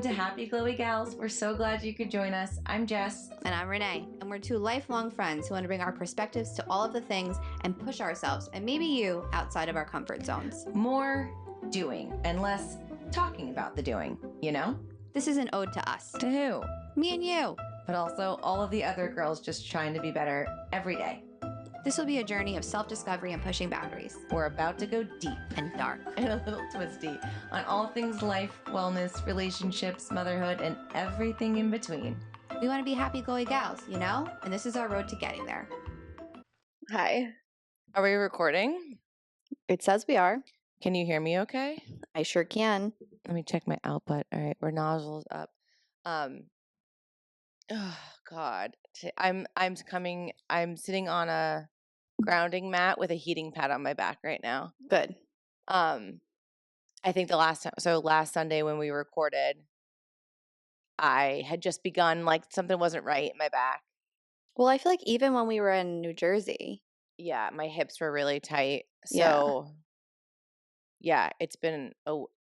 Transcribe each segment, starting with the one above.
Welcome to Happy Glowy Gals. We're so glad you could join us. I'm Jess. And I'm Renee, and we're two lifelong friends who want to bring our perspectives to all of the things and push ourselves, and maybe you, outside of our comfort zones. More doing and less talking about the doing, you know? This is an ode to us. To who? Me and you. But also all of the other girls just trying to be better every day. This will be a journey of self-discovery and pushing boundaries. We're about to go deep And dark. and a little twisty on all things life, wellness, relationships, motherhood, and everything in between. We want to be happy glowy gals, you know? And this is our road to getting there. Hi. Are we recording? It says we are. Can you hear me okay? I sure can. Let me check my output. All right, we're nozzles up. Oh God, I'm sitting on a grounding mat with a heating pad on my back right now. Good. I think last Sunday when we recorded, I had just begun, like something wasn't right in my back. Well, I feel like even when we were in New Jersey. Yeah, my hips were really tight. So yeah,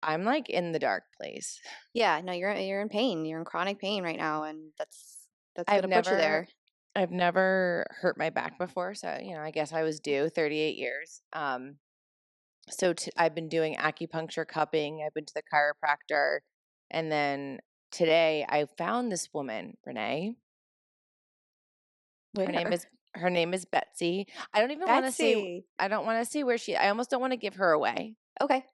I'm like in the dark place. Yeah, no, you're in pain. You're in chronic pain right now, and that's gonna put you there. I've never hurt my back before, so I guess I was due. 38 years. So I've been doing acupuncture, cupping. I've been to the chiropractor, and then today I found this woman, Renee. Her name is Betsy. I don't even want to say. I don't want to say where I almost don't want to give her away. Okay.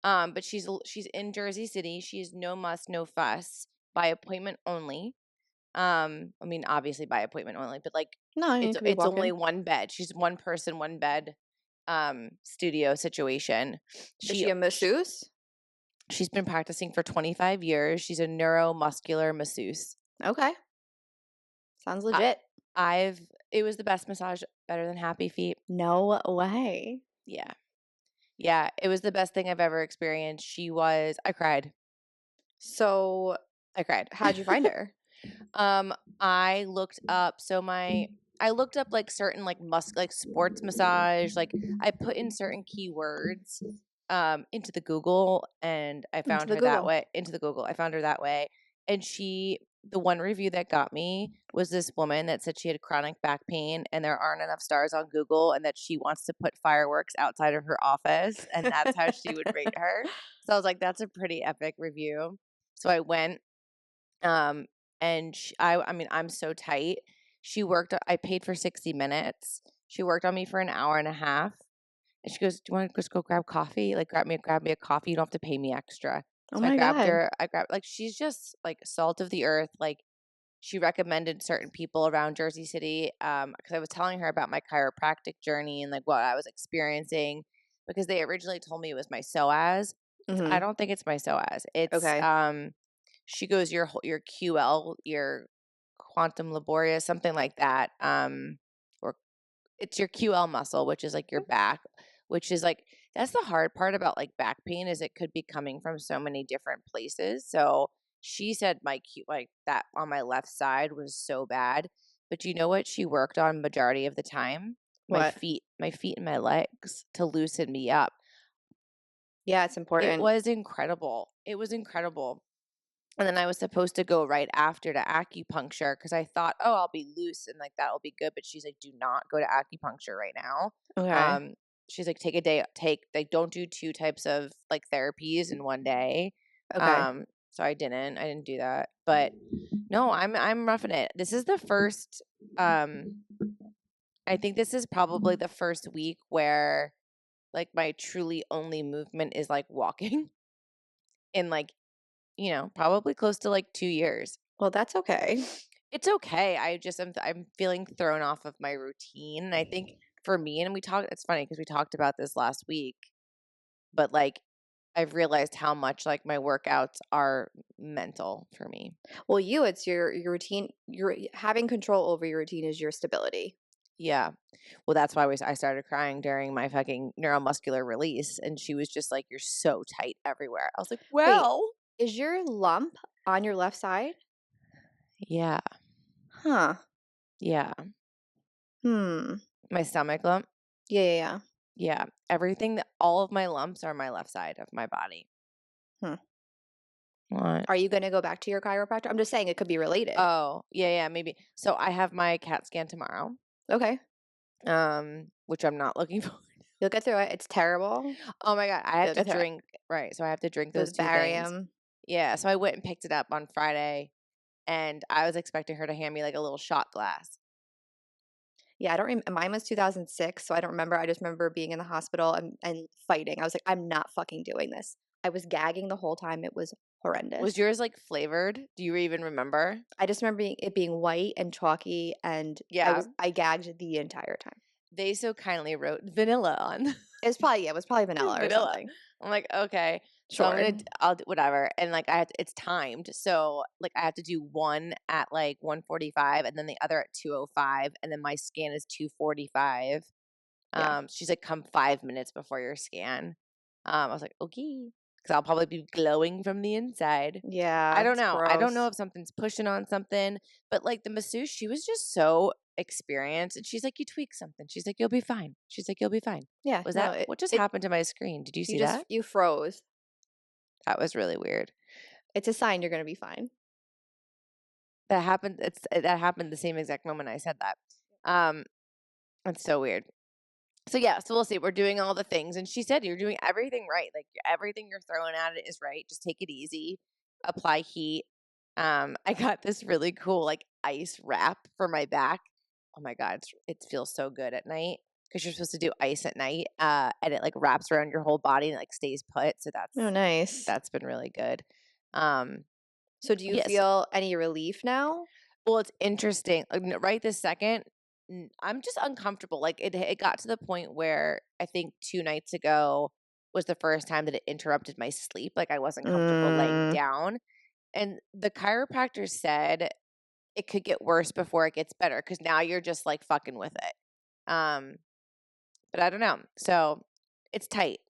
But she's in Jersey City. She's no muss, no fuss, by appointment only. I mean, obviously by appointment only, but like it's only one bed. She's one person, one bed, studio situation. Is she a masseuse? She's been practicing for 25 years. She's a neuromuscular masseuse. Okay. Sounds legit. It was the best massage, better than Happy Feet. No way. Yeah. Yeah, it was the best thing I've ever experienced. I cried. So I cried. How'd you find her? I looked up like certain like sports massage. Like I put in certain keywords into the Google, and I found her that way. Into the Google. I found her that way. And the one review that got me was this woman that said she had chronic back pain and there aren't enough stars on Google, and that she wants to put fireworks outside of her office, and that's how she would rate her. So I was like, that's a pretty epic review. So I went, and I'm so tight. I paid for 60 minutes. She worked on me for an hour and a half. And she goes, "Do you want to just go grab coffee? Like grab me a coffee. You don't have to pay me extra." So I grabbed her. She's just like salt of the earth. Like she recommended certain people around Jersey City. Because I was telling her about my chiropractic journey and like what I was experiencing, because they originally told me it was my psoas. Mm-hmm. I don't think it's my psoas. It's okay. She goes, your QL, your quantum laborious, something like that. Or it's your QL muscle, which is like your back, which is like, that's the hard part about like back pain, is it could be coming from so many different places. So she said like that on my left side was so bad. But you know what she worked on majority of the time? What? My feet and my legs to loosen me up. Yeah, it's important. It was incredible. And then I was supposed to go right after to acupuncture because I thought, oh, I'll be loose and like that'll be good. But she's like, do not go to acupuncture right now. Okay. She's like, don't do two types of like therapies in one day. Okay. So I didn't do that. But no, I'm roughing it. This is the first. I think this is probably the first week where like my truly only movement is like walking, in like, probably close to like 2 years. Well, that's okay. It's okay. I'm feeling thrown off of my routine. And I think for me, and it's funny because we talked about this last week, but like I've realized how much like my workouts are mental for me. Well, it's your routine. You're having control over your routine is your stability. Yeah. Well, that's why I started crying during my fucking neuromuscular release. And she was just like, you're so tight everywhere. I was like, well. Wait, is your lump on your left side? Yeah. Huh. Yeah. My stomach lump? Yeah. Yeah. All of my lumps are my left side of my body. What? Are you going to go back to your chiropractor? I'm just saying it could be related. Oh, yeah, maybe. So I have my CAT scan tomorrow, Okay. which I'm not looking for. You'll get through it. It's terrible. Oh my God, I have You'll to get through it. drink, right, so I have to drink those With 2 things. barium. Yeah, so I went and picked it up on Friday, and I was expecting her to hand me, like, a little shot glass. Yeah, I don't mine was 2006, so I don't remember. I just remember being in the hospital and fighting. I was like, I'm not fucking doing this. I was gagging the whole time. It was horrendous. Was yours, like, flavored? Do you even remember? I just remember it being white and chalky, and Yeah. I gagged the entire time. They so kindly wrote vanilla on It was probably vanilla or vanilla. something. I'm like, "Okay." So I'm Sure. gonna I'll do whatever, and, like, it's timed, so, like, I have to do one at, like, 1:45 and then the other at 2:05, and then my scan is 2:45. Yeah. She's like, "Come 5 minutes before your scan." I was like, "Okay," because I'll probably be glowing from the inside. Yeah, I don't it's know. I don't know gross. if something's pushing on something, but, like, the masseuse, she was just so experienced, and she's like, "You tweak something." She's like, "You'll be fine." She's like, "You'll be fine." Yeah, Was no, that what just it happened to my screen? Did you see you just that? you froze. That was really weird. It's a sign you're gonna be fine. That happened the same exact moment I said that. Um, it's so weird. So yeah, so we'll see. We're doing all the things, and she said you're doing everything right. Like everything you're throwing at it is right. Just take it easy. Apply heat. I got this really cool like ice wrap for my back. Oh my god, it feels so good at night because you're supposed to do ice at night, and it like wraps around your whole body and it, like stays put. So Oh, nice. that's been really good. Um, So do you yes. feel any relief now? Well, it's interesting. Right this second, I'm just uncomfortable. Like it got to the point where I think 2 nights ago was the first time that it interrupted my sleep. Like I wasn't comfortable laying Mm, down, and the chiropractor said it could get worse before it gets better because now you're just like fucking with it. But I don't know. So it's tight.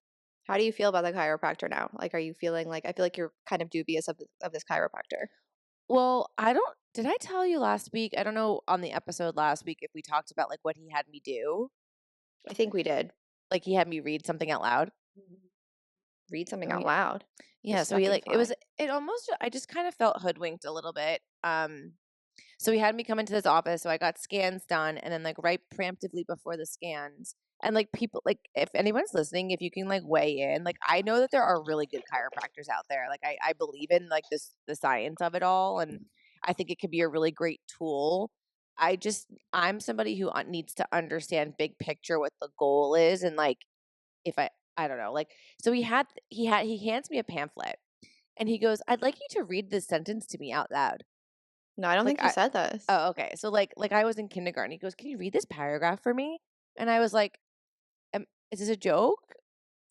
how do you feel about the chiropractor now? Like, are you feeling like I feel like you're kind of dubious of this chiropractor. Well, I don't. Did I tell you last week? I don't know on the episode last week if we talked about like what he had me do. I think we did. Like he had me read something out loud. Read something Oh, out yeah. loud. Yeah, Just so he fucking like it was fine. it almost I just kind of felt hoodwinked a little bit. So he had me come into this office, so I got scans done and then like right preemptively before the scans. And like people like if anyone's listening, if you can like weigh in, like I know that there are really good chiropractors out there. Like I believe in like the science of it all and I think it could be a really great tool. I'm somebody who needs to understand big picture what the goal is and like if I don't know, like so he hands me a pamphlet and he goes, "I'd like you to read this sentence to me out loud." No, I don't Like think you said this. oh, okay. So like I was in kindergarten. He goes, "Can you read this paragraph for me?" And I was like, is this a joke?"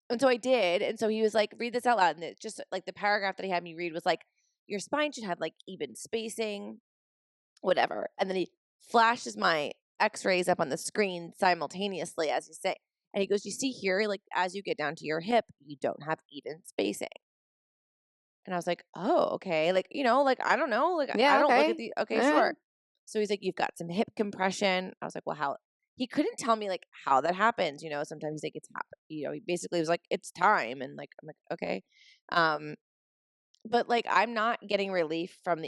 And so I did. And so he was like, "Read this out loud." And it just like the paragraph that he had me read was like, "Your spine should have like even spacing, whatever." And then he flashes my x-rays up on the screen simultaneously as you say. And he goes, "You see here, like as you get down to your hip, you don't have even spacing." And I was like, "Oh, okay." Like, like I don't know. Like I Yeah, don't look at okay. the okay, Eh. sure. So he's like, "You've got some hip compression." I was like, "Well, how?" He couldn't tell me like how that happens. Sometimes he's like, "It's happen." He basically was like, "It's time," and like I'm like, "Okay." Um, but like I'm not getting relief from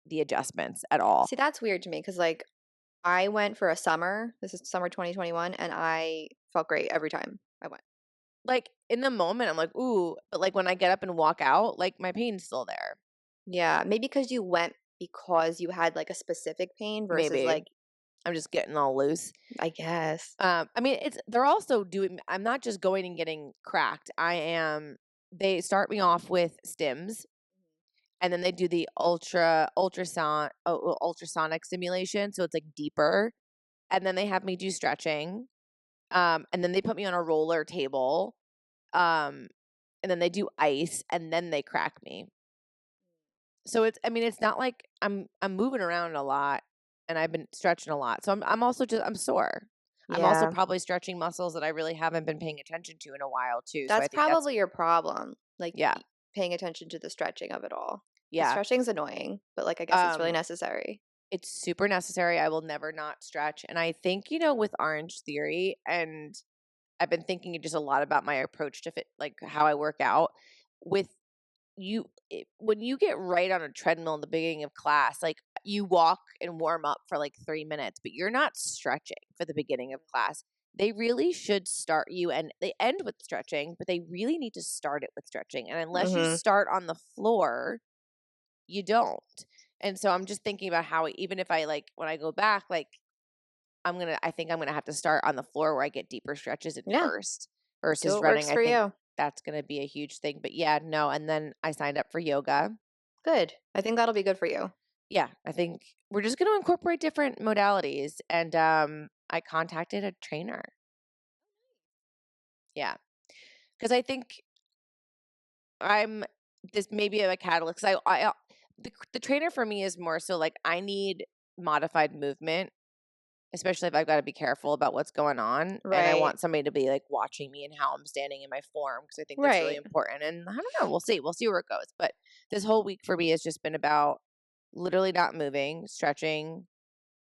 the adjustments at all. See, that's weird to me because like I went for a summer. This is summer 2021, and I felt great every time I went. Like in the moment, I'm like, "Ooh," but like when I get up and walk out, like my pain's still there. Yeah, maybe because you went because you had like a specific pain versus Maybe like I'm just getting all loose. I guess. I mean, they're also doing I'm not just going and getting cracked. They start me off with stims and then they do the ultrasonic stimulation, so it's like deeper. And then they have me do stretching. And then they put me on a roller table. Um, and then they do ice and then they crack me. So it's not like I'm moving around a lot and I've been stretching a lot. So I'm also I'm sore. I'm also Yeah, probably stretching muscles that I really haven't been paying attention to in a while too. So I that's think that's probably your problem. Like yeah. paying attention to the stretching of it all. Because Yeah. stretching's annoying, but like I guess it's really Um necessary. it's super necessary. I will never not stretch. And I think, with Orange Theory and I've been thinking just a lot about my approach to fit like how I work out with you when you get right on a treadmill in the beginning of class, like you walk and warm up for like 3 minutes, but you're not stretching for the beginning of class. They really should start you, and they end with stretching, but they really need to start it with stretching. And unless you start on the floor, you don't. And so I'm just thinking about how even if I like when I go back, like I think I'm gonna have to start on the floor where I get deeper stretches at Yeah. first Do versus what running. works I for think you. that's gonna be a huge thing. But yeah, no. And then I signed up for yoga. Good. I think that'll be good for you. Yeah, I think we're just gonna incorporate different modalities. And I contacted a trainer. Yeah, because I think I'm this maybe a catalyst. 'Cause the trainer for me is more so like I need modified movement, especially if I've got to be careful about what's going on, and I Right. want somebody to be like watching me and how I'm standing in my form because I think that's really Right. important. And I don't know, we'll see where it goes. But this whole week for me has just been about literally not moving, stretching,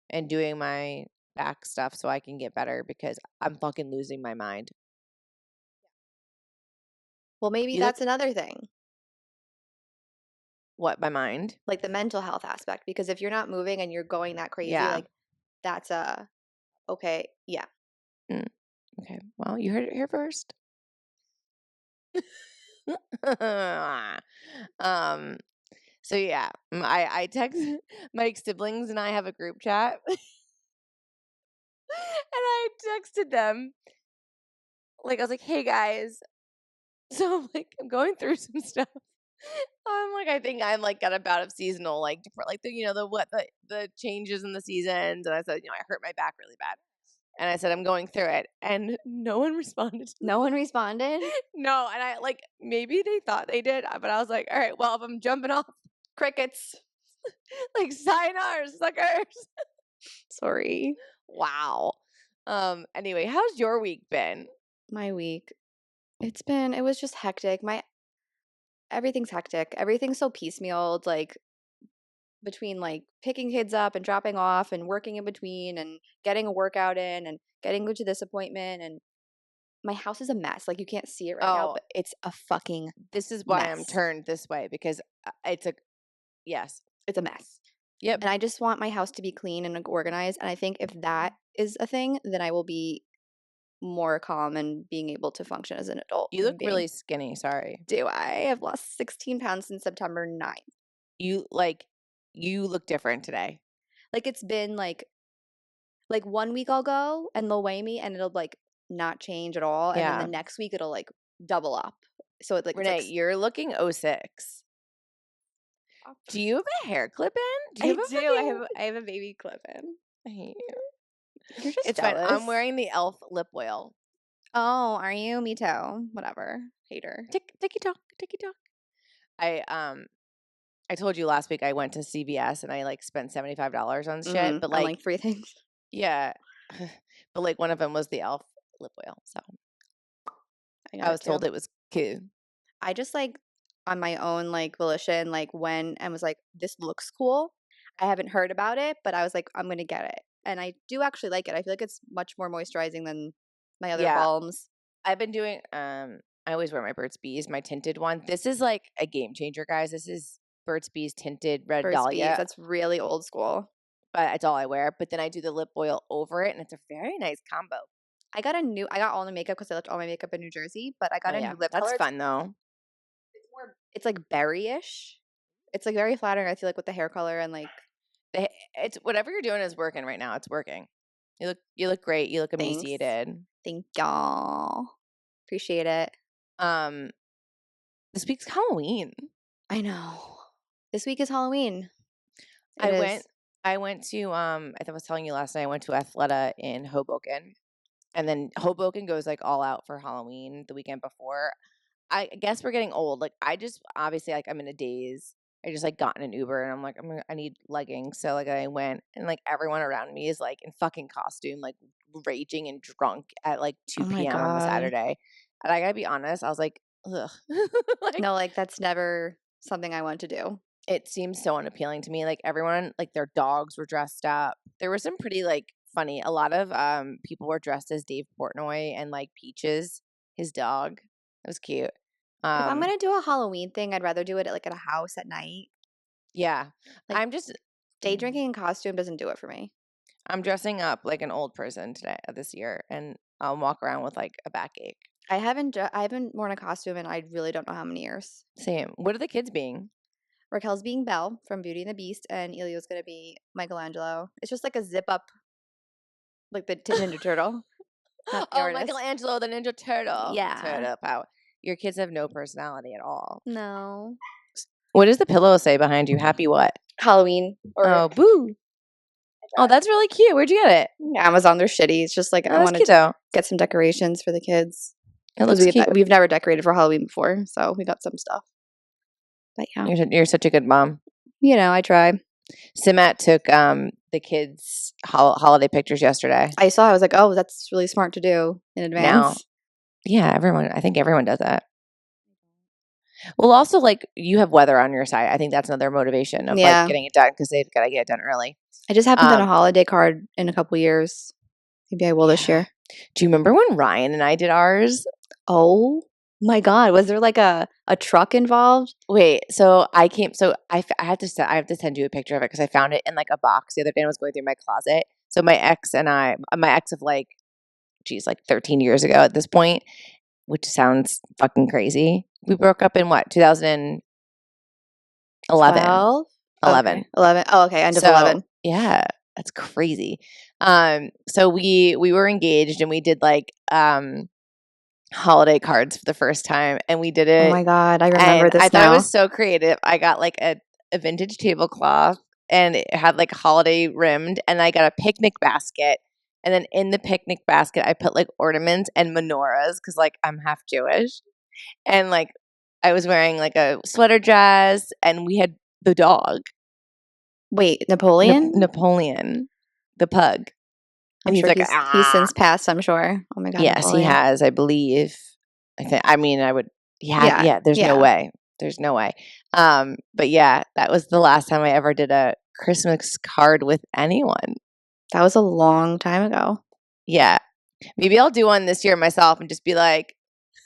and doing my back stuff so I can get better because I'm fucking losing my mind. Well, maybe You look that's another thing, what my mind? like the mental health aspect, because if you're not moving and you're going that crazy, Yeah. like that's okay. Yeah. Mm, okay. Well, you heard it here first. um. So yeah, I text my siblings and I have a group chat, and I texted them like I was like, "Hey guys," so I'm like I'm going through some stuff. I'm like I think I'm like got a bout of seasonal like like the changes in the seasons, and I said I hurt my back really bad, and I said I'm going through it, and no one responded. No one responded. No, and I like maybe they thought they did, but I was like, all right, well if I'm jumping off, Crickets. like sayonara, suckers. Sorry. Wow. Anyway, how's your week been? My week. It was just hectic. Everything's hectic. Everything's so piecemealed, like between like picking kids up and dropping off and working in between and getting a workout in and getting to this appointment, and my house is a mess. Like you can't see it right now, Oh, but it's a fucking this is why I'm mess. turned this way because it's a yes. It's a mess. Yep. And I just want my house to be clean and organized, and I think if that is a thing, then I will be more calm and being able to function as an adult You human look being. really skinny, sorry. Do I have lost 16 pounds since September 9th. You look different today. Like it's been like 1 week I'll go and they'll weigh me and it'll like not change at all, and then the Yeah. next week it'll like double up. So it's Renee, like you're looking 06. Do you have a hair clip in? Do you I have a do. fucking I have a baby clip in. I hate you. You're just It's fine. jealous. I'm wearing the e.l.f. lip oil. Oh, are you? Me too. Whatever. Hater. Ticky talk. I told you last week I went to CVS and I like spent $75 on shit, but On like like 3 things. yeah, but like one of them was the e.l.f. lip oil. So I got I it was too. told it was cool. I just like on my own like volition, like when I was like, this looks cool. I haven't heard about it, but I was like, I'm gonna get it. And I do actually like it. I feel like it's much more moisturizing than my other Yeah. balms. I've been doing I always wear my Burt's Bees, my tinted one. This is like a game changer, guys. This is Burt's Bees tinted red Burt's Bees. dahlia, That's really old school. but it's all I wear. But then I do the lip oil over it, and it's a very nice combo. I got all the makeup because I left all my makeup in New Jersey, but I got Oh a yeah, new lip that's color. fun though. It's like berry-ish. It's like very flattering, I feel like, with the hair color and like It's whatever you're doing is working right now. It's working. You look great. You look thanks. emaciated. Thank y'all. Appreciate it. This week's Halloween. I know. This week is Halloween. I It went is. to I was telling you last night I went to Athleta in Hoboken. And then Hoboken goes like all out for Halloween the weekend before. I guess we're getting old. Like I just obviously like I'm in a daze. I just like got in an Uber and I'm like I need leggings. So like I went and like everyone around me is like in fucking costume, like raging and drunk at like 2 Oh my p.m. on the God. Saturday. And I gotta be honest, I was like, ugh. Like No, like that's never something I want to do. it seems so unappealing to me. Like everyone, like their dogs were dressed up. There were some pretty like funny. A lot of people were dressed as Dave Portnoy and like Peaches, his dog. It was cute. If I'm gonna do a Halloween thing, I'd rather do it at a house at night. Yeah. Like, I'm just Day drinking in costume doesn't do it for me. I'm dressing up like an old person this year, and I'll walk around with like a backache. I haven't worn a costume in I really don't know how many years. Same. What are the kids being? Raquel's being Belle from Beauty and the Beast, and Elio's gonna be Michelangelo. It's just like a zip up, like the Ninja Turtle. Not the Oh, artist. Michelangelo, the Ninja Turtle. Yeah. Turtle power. Your kids have no personality at all. No. What does the pillow say behind you? Happy what? Halloween or Oh, boo. Oh, that's really cute. Where'd you get it? Amazon. They're shitty. It's just like Oh, I that's wanted cute to though. get some decorations for the kids. It looks cute. We've never decorated for Halloween before, so we got some stuff. But yeah, You're such a good mom. I try. Simat took the kids' holiday pictures yesterday. I saw. I was like, oh, that's really smart to do in advance. Yeah, I think everyone does that. Well, also, like, you have weather on your side. I think that's another motivation of like getting it done because they've got to get it done early. I just haven't done a holiday card in a couple years. Maybe I will this year. Do you remember when Ryan and I did ours? Oh my God. Was there like a truck involved? Wait, so I have to send you a picture of it because I found it in like a box the other day and I was going through my closet. So my ex of like 13 years ago at this point, which sounds fucking crazy. We broke up in what, 2011? 11. Okay. 11. Oh, okay. End of 11. Yeah, that's crazy. So we were engaged and we did like holiday cards for the first time, and we did it. Oh my God, I remember this. I thought it was so creative. I got like a vintage tablecloth, and it had like holiday rimmed, and I got a picnic basket. And then in the picnic basket, I put like ornaments and menorahs because like I'm half Jewish. And like I was wearing like a sweater dress and we had the dog. Wait, Napoleon? Napoleon, the pug. And he's like, he's since passed, I'm sure. Oh my God. Yes, Napoleon. he has, I believe. I would. Yeah, there's no way. There's no way. But yeah, that was the last time I ever did a Christmas card with anyone. That was a long time ago. Yeah. Maybe I'll do one this year myself and just be like,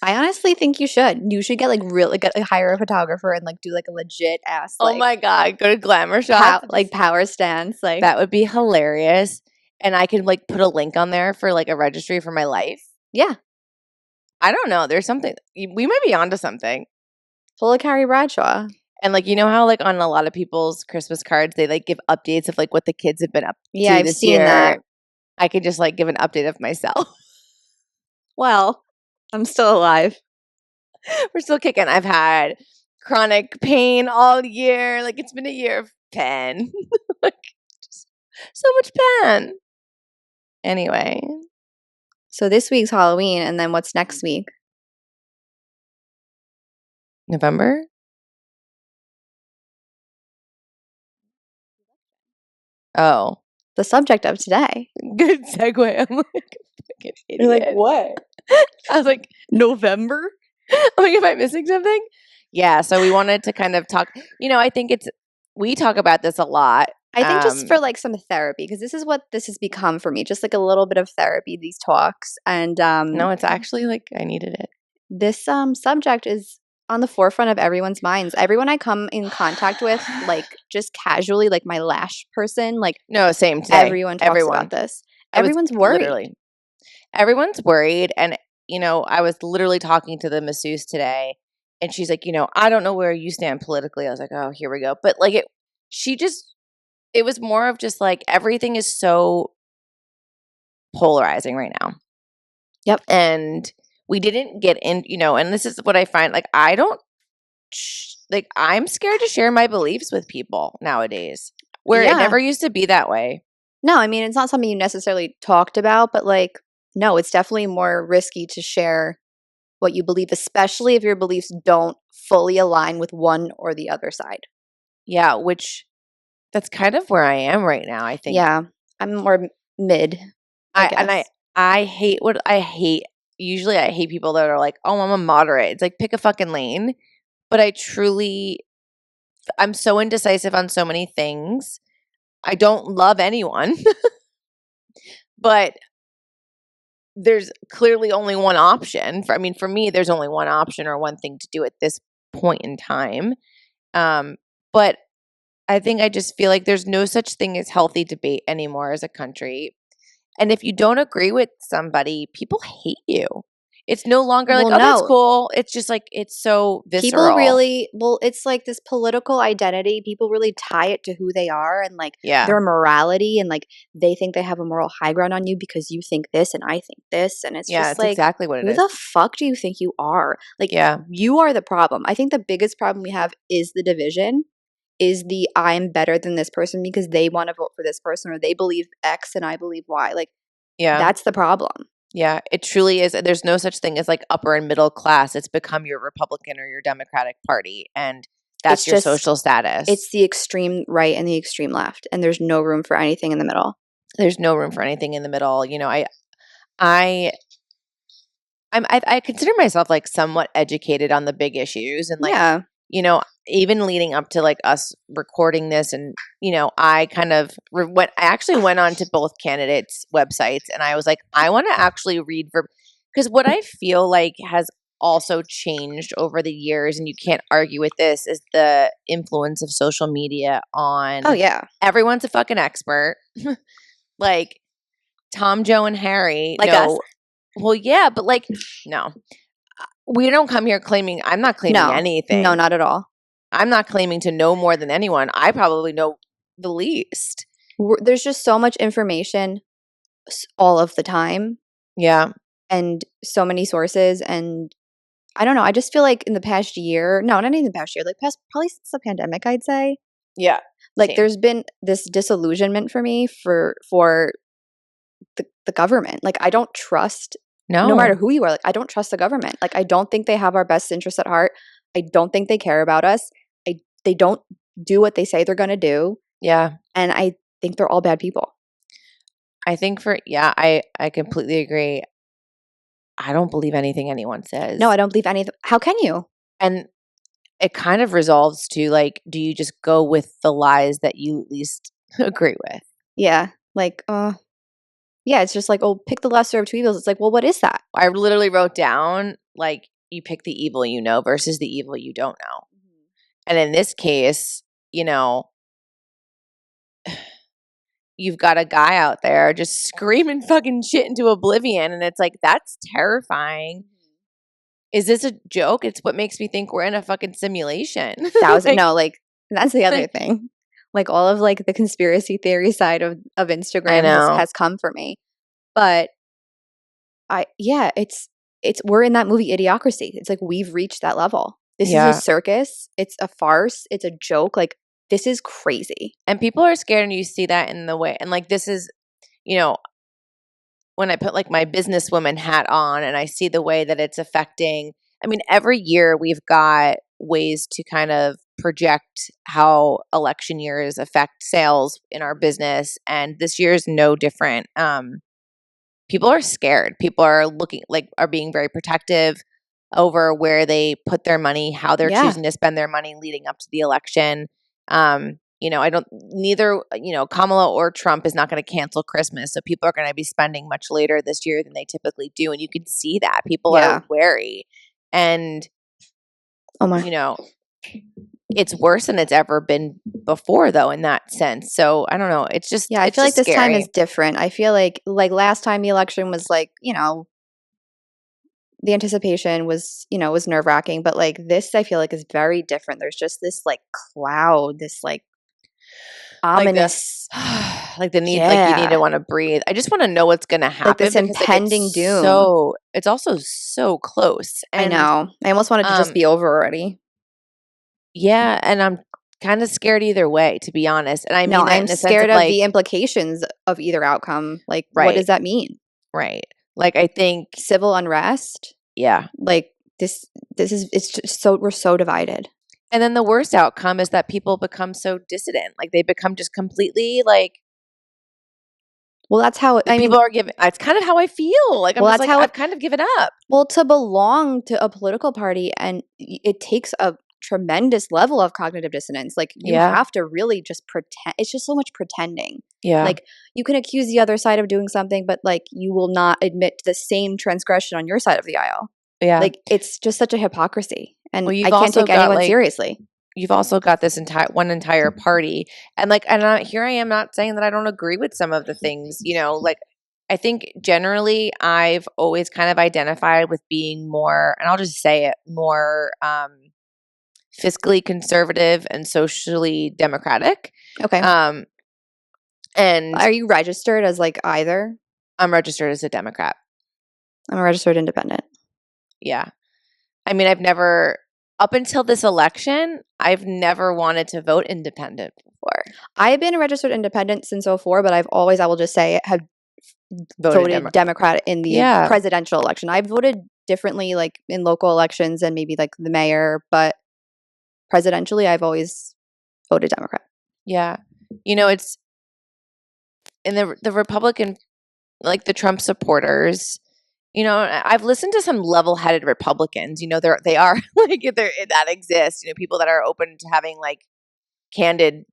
I honestly think you should. You should get hire a photographer and like do like a legit ass. Like, oh my God, go to Glamour Shop. Power stance. Like that would be hilarious. And I could like put a link on there for like a registry for my life. Yeah. I don't know. There's something. We might be onto something. Pull a Carrie Bradshaw. And like, you know how like on a lot of people's Christmas cards, they like give updates of like what the kids have been up to I've this seen year. That. I could just like give an update of myself. Well, I'm still alive. We're still kicking. I've had chronic pain all year. Like it's been a year of pain. Like just so much pain. Anyway. So this week's Halloween, and then what's next week? November? Oh. The subject of today. Good segue. I'm like, fucking idiot. You're like, what? I was like, November? I'm like, am I missing something? Yeah, so we wanted to kind of talk. I think we talk about this a lot. I think just for like some therapy, because this is what this has become for me, just like a little bit of therapy, these talks. And no, it's actually like I needed it. This subject is on the forefront of everyone's minds. Everyone I come in contact with, like just casually, like my lash person, like no, same today. Everyone talks about this. Everyone's worried. Literally. Everyone's worried. And, I was literally talking to the masseuse today and she's like, I don't know where you stand politically. I was like, oh, here we go. But like it was more of just like everything is so polarizing right now. Yep. And we didn't get in, and this is what I find, like, I'm scared to share my beliefs with people nowadays where it never used to be that way. No, I mean, it's not something you necessarily talked about, but like, no, it's definitely more risky to share what you believe, especially if your beliefs don't fully align with one or the other side. Yeah, which that's kind of where I am right now, I think. Yeah, I'm more mid. I hate usually I hate people that are like, oh, I'm a moderate. It's like, pick a fucking lane. But I'm so indecisive on so many things. I don't love anyone. But there's clearly only one option. For me, there's only one option or one thing to do at this point in time. But I think I just feel like there's no such thing as healthy debate anymore as a country. And if you don't agree with somebody, people hate you. It's no longer like, Well, oh, that's no. cool. It's just like, it's so visceral. People really, well, it's like this political identity. People really tie it to who they are and like Yeah. their morality, and like they think they have a moral high ground on you because you think this and I think this. And it's Yeah, just it's like, exactly what it who is. the fuck do you think you are? Like, Yeah. you are the problem. I think the biggest problem we have is the division, is the I'm better than this person because they want to vote for this person or they believe X and I believe Y. Like, Yeah. that's the problem. Yeah, it truly is. There's no such thing as like upper and middle class. It's become your Republican or your Democratic Party, and that's It's your just- social status. It's the extreme right and the extreme left, and there's no room for anything in the middle. There's no room for anything in the middle. You know, I consider myself like somewhat educated on the big issues, and like, yeah. you know, even leading up to like us recording this, and you know, I kind of I actually went on to both candidates' websites, and I was like, I want to actually read because what I feel like has also changed over the years, and you can't argue with this, is the influence of social media on. Oh yeah. Everyone's a fucking expert, like Tom, Joe, and Harry. Like know, us? Well, yeah, but like, no. We don't come here claiming, I'm not claiming anything. No, not at all. I'm not claiming to know more than anyone. I probably know the least. There's just so much information all of the time. Yeah. And so many sources. And I don't know. I just feel like in the past year, no, not even the past year, like probably since the pandemic, I'd say. Yeah. Like same. there's been this disillusionment for me for the government. Like I don't trust, no matter who you are, like I don't trust the government. Like I don't think they have our best interests at heart. I don't think they care about us. They don't do what they say they're going to do. Yeah. And I think they're all bad people. I think I completely agree. I don't believe anything anyone says. No, I don't believe anything. How can you? And it kind of resolves to like, do you just go with the lies that you at least agree with? Yeah. Like, yeah, it's just like, oh, pick the lesser of two evils. It's like, well, what is that? I literally wrote down like, you pick the evil you know versus the evil you don't know. Mm-hmm. And in this case, you know, you've got a guy out there just screaming fucking shit into oblivion. And it's like, that's terrifying. Is this a joke? It's what makes me think we're in a fucking simulation. That's the other thing. Like all of like the conspiracy theory side of Instagram has come for me. But we're in that movie Idiocracy. It's like we've reached that level. This is a circus. It's a farce. It's a joke. Like this is crazy. And people are scared, and you see that in the way. And like this is, you know, when I put like my businesswoman hat on and I see the way that it's affecting. I mean, every year we've got ways to kind of project how election years affect sales in our business, and this year is no different. People are scared. People are are being very protective over where they put their money, how they're choosing to spend their money leading up to the election. You know, Kamala or Trump is not going to cancel Christmas. So people are going to be spending much later this year than they typically do. And you can see that people are wary, and, you know, it's worse than it's ever been before though, in that sense. So I don't know. It's just, I feel like this scary. time is different. I feel like last time the election was like, you know, the anticipation was, you know, was nerve wracking, but like this, I feel like is very different. There's just this like cloud, this like ominous, like the need, like you need to want to breathe. I just want to know what's going to happen. Like this impending doom. So it's also so close. And I know. I almost wanted to just be over already. Yeah, and I'm kind of scared either way, to be honest. And I mean, I'm scared of the implications of either outcome. Like, what does that mean? Right. Like, I think civil unrest. Yeah. Like this is, it's just so, we're so divided. And then the worst outcome is that people become so dissident. Like they become just completely like. Well, that's how people are giving. It's kind of how I feel. Like I've kind of given up. Well, to belong to a political party, and it takes a tremendous level of cognitive dissonance. Like you Yeah. have to really just pretend. It's just so much pretending. Yeah. Like you can accuse the other side of doing something, but like you will not admit to the same transgression on your side of the aisle. Yeah. Like it's just such a hypocrisy. And Well, you've I can't also take got, anyone like, seriously. you've also got this entire party, and like, here I am not saying that I don't agree with some of the things, you know, like I think generally I've always kind of identified with being more, and I'll just say it, more fiscally conservative and socially democratic. Okay. And Are you registered as like either? I'm registered as a Democrat. I'm a registered independent. Yeah. I mean, up until this election, I've never wanted to vote independent before. I've been a registered independent since 2004, but I've always, I will just say, have voted Democrat in the presidential election. I've voted differently, like in local elections and maybe like the mayor, but presidentially, I've always voted Democrat. Yeah. You know, it's in the Republican, like the Trump supporters, you know, I've listened to some level-headed Republicans, you know, they are like, that exists, you know, people that are open to having like candid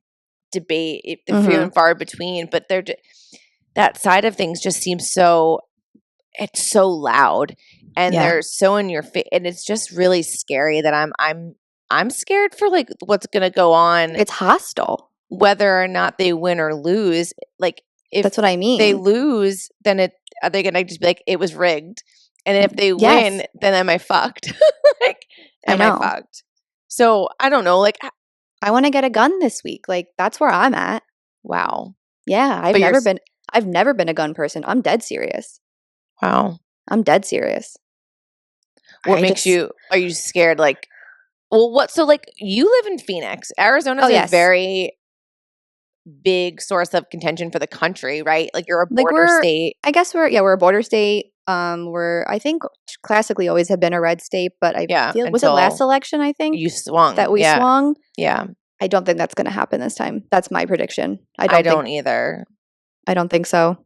debate, they're few and far between, but that side of things just seems it's so loud, and they're so in your face, and it's just really scary that I'm scared for like what's going to go on. It's hostile. Whether or not they win or lose, like if that's what I mean. They lose, then are they going to just be like, it was rigged? And if they win, then am I fucked? Like, am I fucked? So I don't know. Like, I want to get a gun this week. Like, that's where I'm at. Wow. Yeah, I've never been a gun person. I'm dead serious. Wow. I'm dead serious. What makes you? Are you scared? Like, well, what? So, like, you live in Phoenix. Arizona's a very big source of contention for the country, right? Like, you're a border state. I guess we're a border state. I think classically always have been a red state, but I feel was it last election? I think you swung that we swung. Yeah, I don't think that's going to happen this time. That's my prediction. I don't either. I don't think so.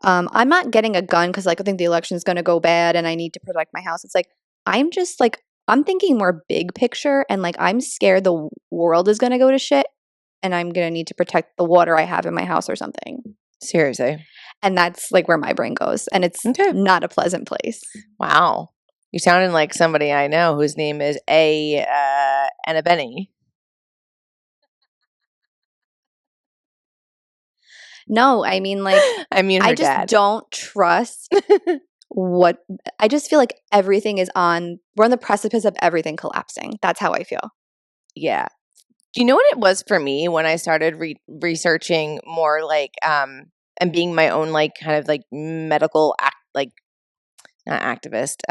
I'm not getting a gun because like I think the election's going to go bad and I need to protect my house. It's like I'm thinking more big picture, and like I'm scared the world is going to go to shit, and I'm going to need to protect the water I have in my house or something. Seriously. And that's like where my brain goes, and it's not a pleasant place. Wow, you sounded like somebody I know whose name is Anna Benny. No, I mean like I just don't trust I just feel like everything is we're on the precipice of everything collapsing. That's how I feel. Yeah. Do you know what it was for me when I started researching more like and being my own like kind of like medical not activist,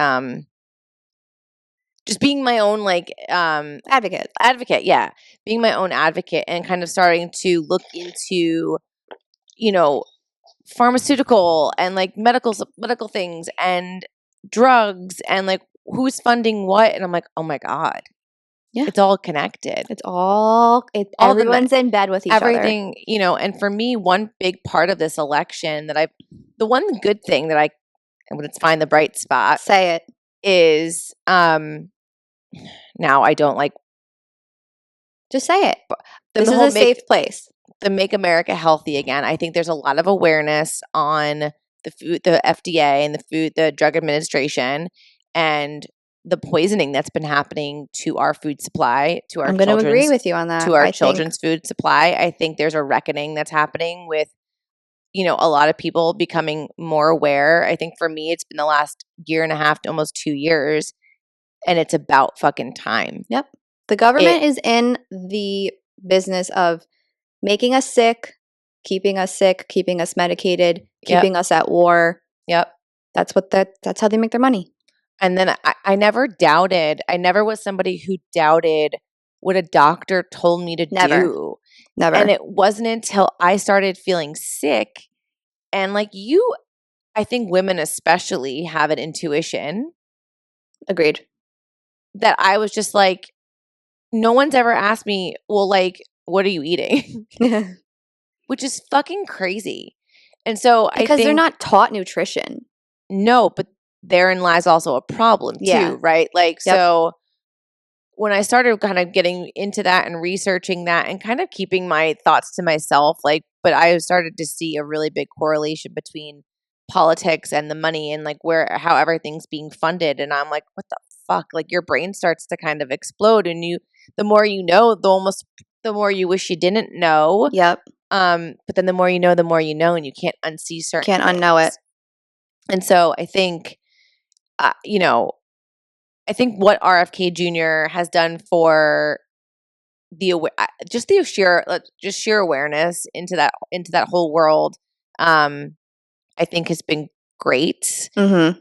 just being my own like advocate, yeah. Being my own advocate and kind of starting to look into, you know, pharmaceutical and like medical things and drugs and like who's funding what, and I'm like, oh my God. Yeah. It's all connected. Everyone's in bed with each other. Everything, you know, and for me, one big part of this election the one good thing that let's find the bright spot. Say it. Is, now I don't like. Just say it. This is a safe place. The Make America Healthy Again. I think there's a lot of awareness on the FDA and the Drug Administration, and the poisoning that's been happening to our food supply, to our I'm going to agree with you on that. To our children's food supply. I think there's a reckoning that's happening with, you know, a lot of people becoming more aware. I think for me, it's been the last year and a half to almost 2 years, and it's about fucking time. Yep. The government is in the business of making us sick, keeping us medicated, keeping us at war. Yep. That's how they make their money. And then I never was somebody who doubted what a doctor told me to do. Never. And it wasn't until I started feeling sick, and like I think women especially have an intuition. Agreed. That I was just like, no one's ever asked me, well, like, what are you eating? Which is fucking crazy. And so because they're not taught nutrition. No, but therein lies also a problem too, right? Like, so when I started kind of getting into that and researching that and kind of keeping my thoughts to myself, like, but I started to see a really big correlation between politics and the money and like how everything's being funded. And I'm like, what the fuck? Like your brain starts to kind of explode, and the more you know, the more you wish you didn't know. Yep. But then the more you know, and you can't unsee certain Can't things. unknow it. And so I think, I think what RFK Jr. has done for just the sheer awareness into that whole world, I think has been great. Mm-hmm.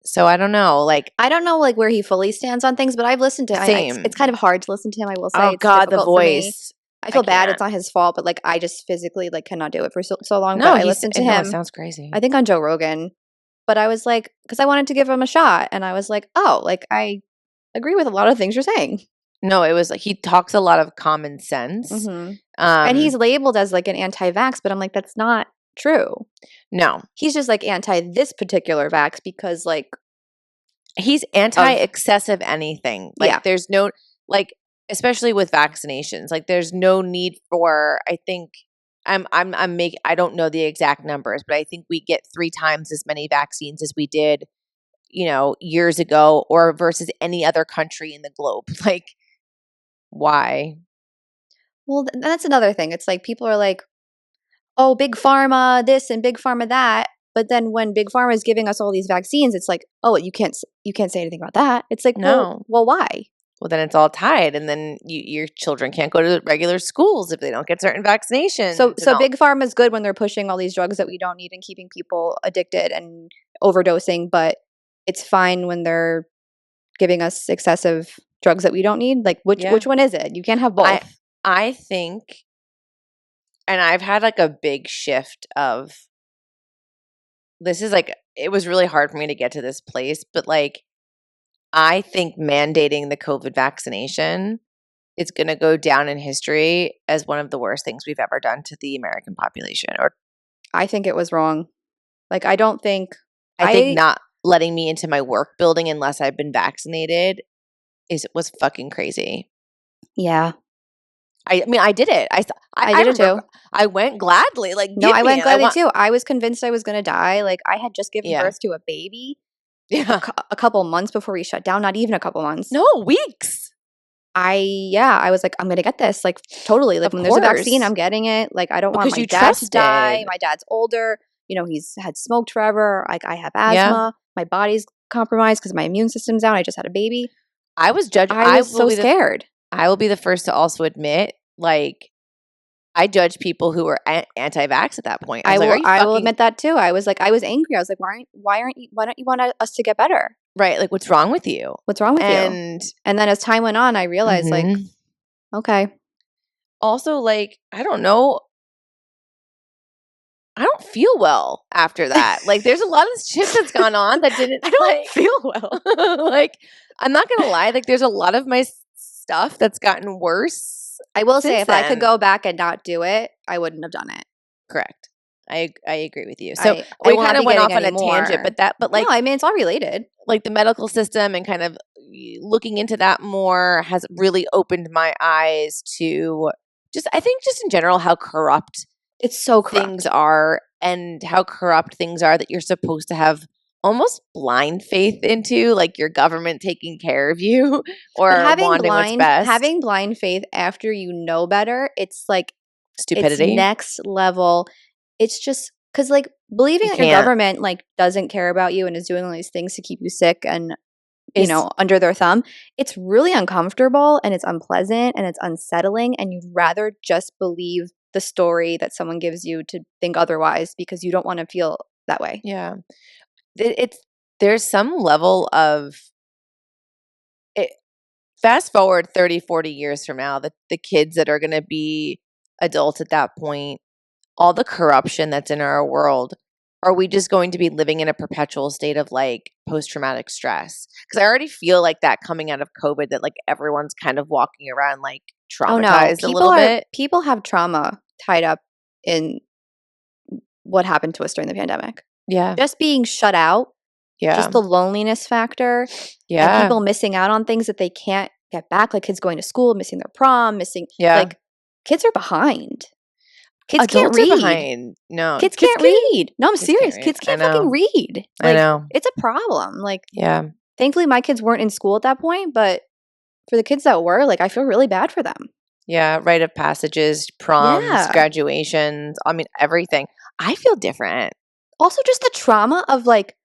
So I don't know, like I don't know like where he fully stands on things, but I've listened to same. it's kind of hard to listen to him. I will say, Oh it's God, the difficult for me. voice. I feel bad. can't. It's not his fault, but like I just physically like cannot do it for so long. No, but I listened to him. It sounds crazy. I think on Joe Rogan, but I was like, because I wanted to give him a shot, and I was like, oh, like I agree with a lot of things you're saying. No, it was like he talks a lot of common sense, Mm-hmm. And he's labeled as like an anti-vax, but I'm like, that's not true. No, he's just like anti this particular vax because like he's anti-excessive anything. Like Yeah. there's no like, especially with vaccinations, like there's no need for. I think I don't know the exact numbers, but I think we get 3 times as many vaccines as we did, years ago, or versus any other country in the globe. Like, why? Well, that's another thing. It's like people are like, oh, big pharma this and big pharma that. But then when big pharma is giving us all these vaccines, it's like, oh, you can't say anything about that. It's like, No. well, why? Well, then it's all tied, and then your children can't go to regular schools if they don't get certain vaccinations. So big pharma is good when they're pushing all these drugs that we don't need and keeping people addicted and overdosing, but it's fine when they're giving us excessive drugs that we don't need. Like which one is it? You can't have both. I think, and I've had like a big shift of. This is like, it was really hard for me to get to this place, but like, I think mandating the COVID vaccination is going to go down in history as one of the worst things we've ever done to the American population. Or I think it was wrong. Like, I don't think. I think not letting me into my work building unless I've been vaccinated was fucking crazy. Yeah. I mean, I did it. I did it too. I went gladly. Like, no, I went gladly too. I was convinced I was going to die. Like, I had just given birth to a baby. Yeah, a couple months before we shut down. Not even a couple months. No, weeks. I was like, I'm going to get this. Like, totally. Like, when there's a vaccine, I'm getting it. Like, I don't want my dad to die. My dad's older. He's had smoked forever. Like, I have asthma. Yeah. My body's compromised because my immune system's down. I just had a baby. I was judged. I was so scared. I will be the first to also admit, like, I judged people who were anti-vax at that point. I will admit that too. I was like, I was angry. I was like, why don't you want us to get better? Right. Like, what's wrong with you? What's wrong with you? And then as time went on, I realized like, okay. Also, like, I don't know. I don't feel well after that. Like, there's a lot of shit that's gone on that didn't. I don't feel well. Like, I'm not gonna lie. Like, there's a lot of my stuff that's gotten worse. I will say, if I could go back and not do it, I wouldn't have done it. Correct. I agree with you. So we kind of went off on a tangent, but like, no, I mean, it's all related. Like the medical system and kind of looking into that more has really opened my eyes to I think in general how corrupt it's so corrupt. Things are, and how corrupt things are that you're supposed to have almost blind faith into, like your government taking care of you or wanting what's best. Having blind faith after you know better, it's like stupidity. It's next level. It's just because like believing that your government like doesn't care about you and is doing all these things to keep you sick and under their thumb, it's really uncomfortable and it's unpleasant and it's unsettling, and you'd rather just believe the story that someone gives you to think otherwise because you don't want to feel that way. Yeah. There's some level of it. Fast forward 30, 40 years from now, the kids that are going to be adults at that point, all the corruption that's in our world, are we just going to be living in a perpetual state of like post-traumatic stress? Because I already feel like that coming out of COVID, that like everyone's kind of walking around like traumatized a little bit. People have trauma tied up in what happened to us during the pandemic. Yeah. Just being shut out Yeah. Just the loneliness factor. Yeah. And people missing out on things that they can't get back, like kids going to school, missing their prom, Yeah. like kids are behind. Kids can't Adults are read. behind. No. Kids can't read. No, I'm Kids can't serious. read. Kids I can't know. fucking read. I Like, know. it's a problem. Like, Yeah. thankfully my kids weren't in school at that point, but for the kids that were, like, I feel really bad for them. Yeah. Rite of passages, proms, Yeah. graduations. I mean, everything. I feel different. Also, just the trauma of like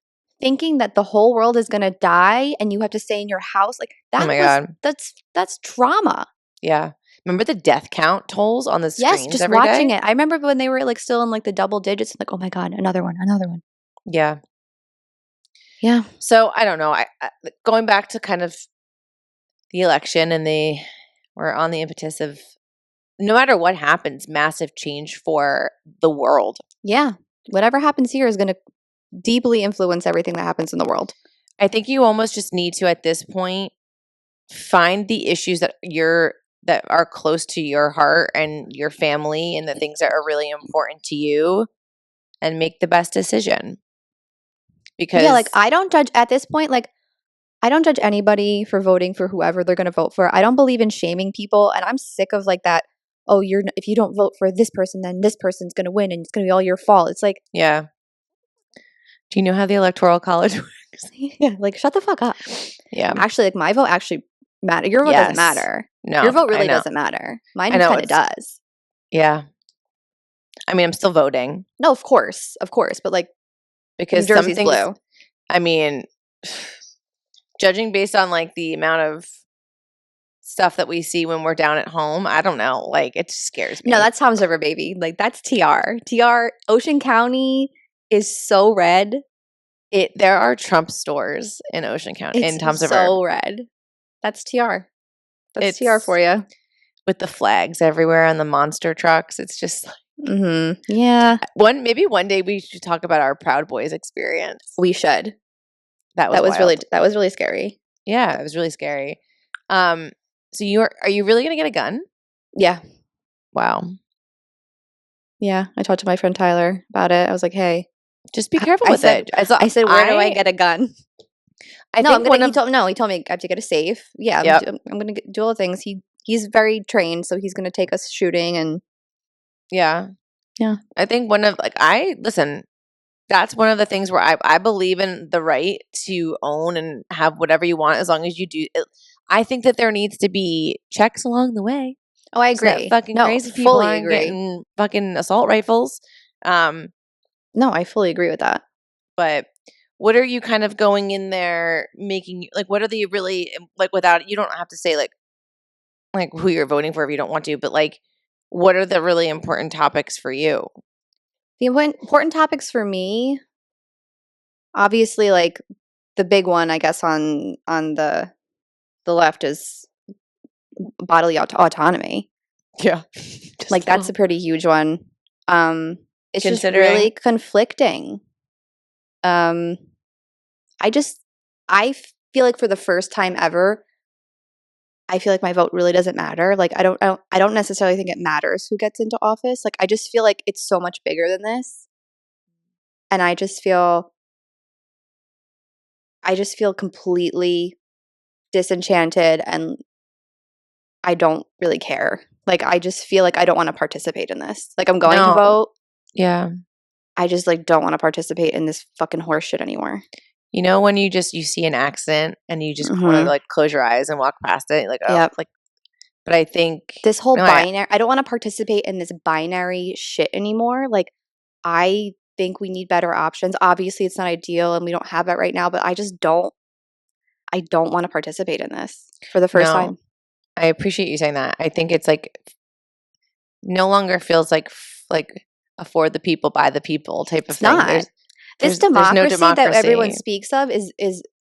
thinking that the whole world is gonna die and you have to stay in your house. Like that Oh my God. that's trauma. Yeah. Remember the death count tolls on the Yes, screens just every watching day? it. I remember when they were like still in like the double digits, like, oh my God, another one. Yeah. Yeah. So I don't know. I going back to kind of the election, and we're on the impetus of no matter what happens, massive change for the world. Yeah. Whatever happens here is gonna deeply influence everything that happens in the world. I think you almost just need to, at this point, find the issues that are close to your heart and your family and the things that are really important to you and make the best decision. Because Yeah, like I don't judge at this point, like I don't judge anybody for voting for whoever they're gonna vote for. I don't believe in shaming people, and I'm sick of like that, oh, if you don't vote for this person, then this person's gonna win and it's gonna be all your fault. It's like, yeah. Do you know how the Electoral College works? yeah, like shut the fuck up. Yeah. Actually, like my vote actually matter. Your vote doesn't Yes. matter. No. Your vote I really know. doesn't matter. Mine I know, kind of does. Yeah. I mean, I'm still voting No, of course, but like because New some Jersey's things, blue. I mean, judging based on like the amount of stuff that we see when we're down at home, I don't know. Like, it just scares me. No, that's Tom's River, baby. Like that's TR. TR. Ocean County is so red. There are Trump stores in Ocean County, in Tom's River, so red. That's TR. That's TR for you. with the flags everywhere on the monster trucks. It's just yeah. maybe one day we should talk about our Proud Boys experience. We should. That was really scary. Yeah, it was really scary. So are you really gonna get a gun? Yeah. Wow. Yeah, I talked to my friend Tyler about it. I was like, "Hey, just be careful with it." I said, "Where do I get a gun?" He told me I have to get a safe. Yeah, Yep. I'm gonna do all the things. He's very trained, so he's gonna take us shooting and yeah. I think listen. That's one of the things where I believe in the right to own and have whatever you want as long as you do. I think that there needs to be checks along the way. Oh, I agree. Fucking crazy people fully aren't agree. getting fucking assault rifles. No, I fully agree with that. But what are you kind of going in there making, like, what are the really, like, without, you don't have to say like who you're voting for if you don't want to, but like, what are the really important topics for you? The important topics for me, obviously, like the big one, I guess, on the left is bodily autonomy. Yeah, like that's a pretty huge one. It's just really conflicting. I feel like for the first time ever, I feel like my vote really doesn't matter. Like I don't necessarily think it matters who gets into office. Like I just feel like it's so much bigger than this. And I just feel completely disenchanted and I don't really care. Like I just feel like I don't want to participate in this. Like I'm going to vote. Yeah. I just like don't want to participate in this fucking horse shit anymore. You know, when you see an accident and you just want to like close your eyes and walk past it, like, oh, yep. like, but I think this whole binary, I don't want to participate in this binary shit anymore. Like, I think we need better options. Obviously, it's not ideal and we don't have that right now, but I don't want to participate in this for the first time. I appreciate you saying that. I think it's like no longer feels like a for the people, by the people type of thing. This democracy that everyone speaks of is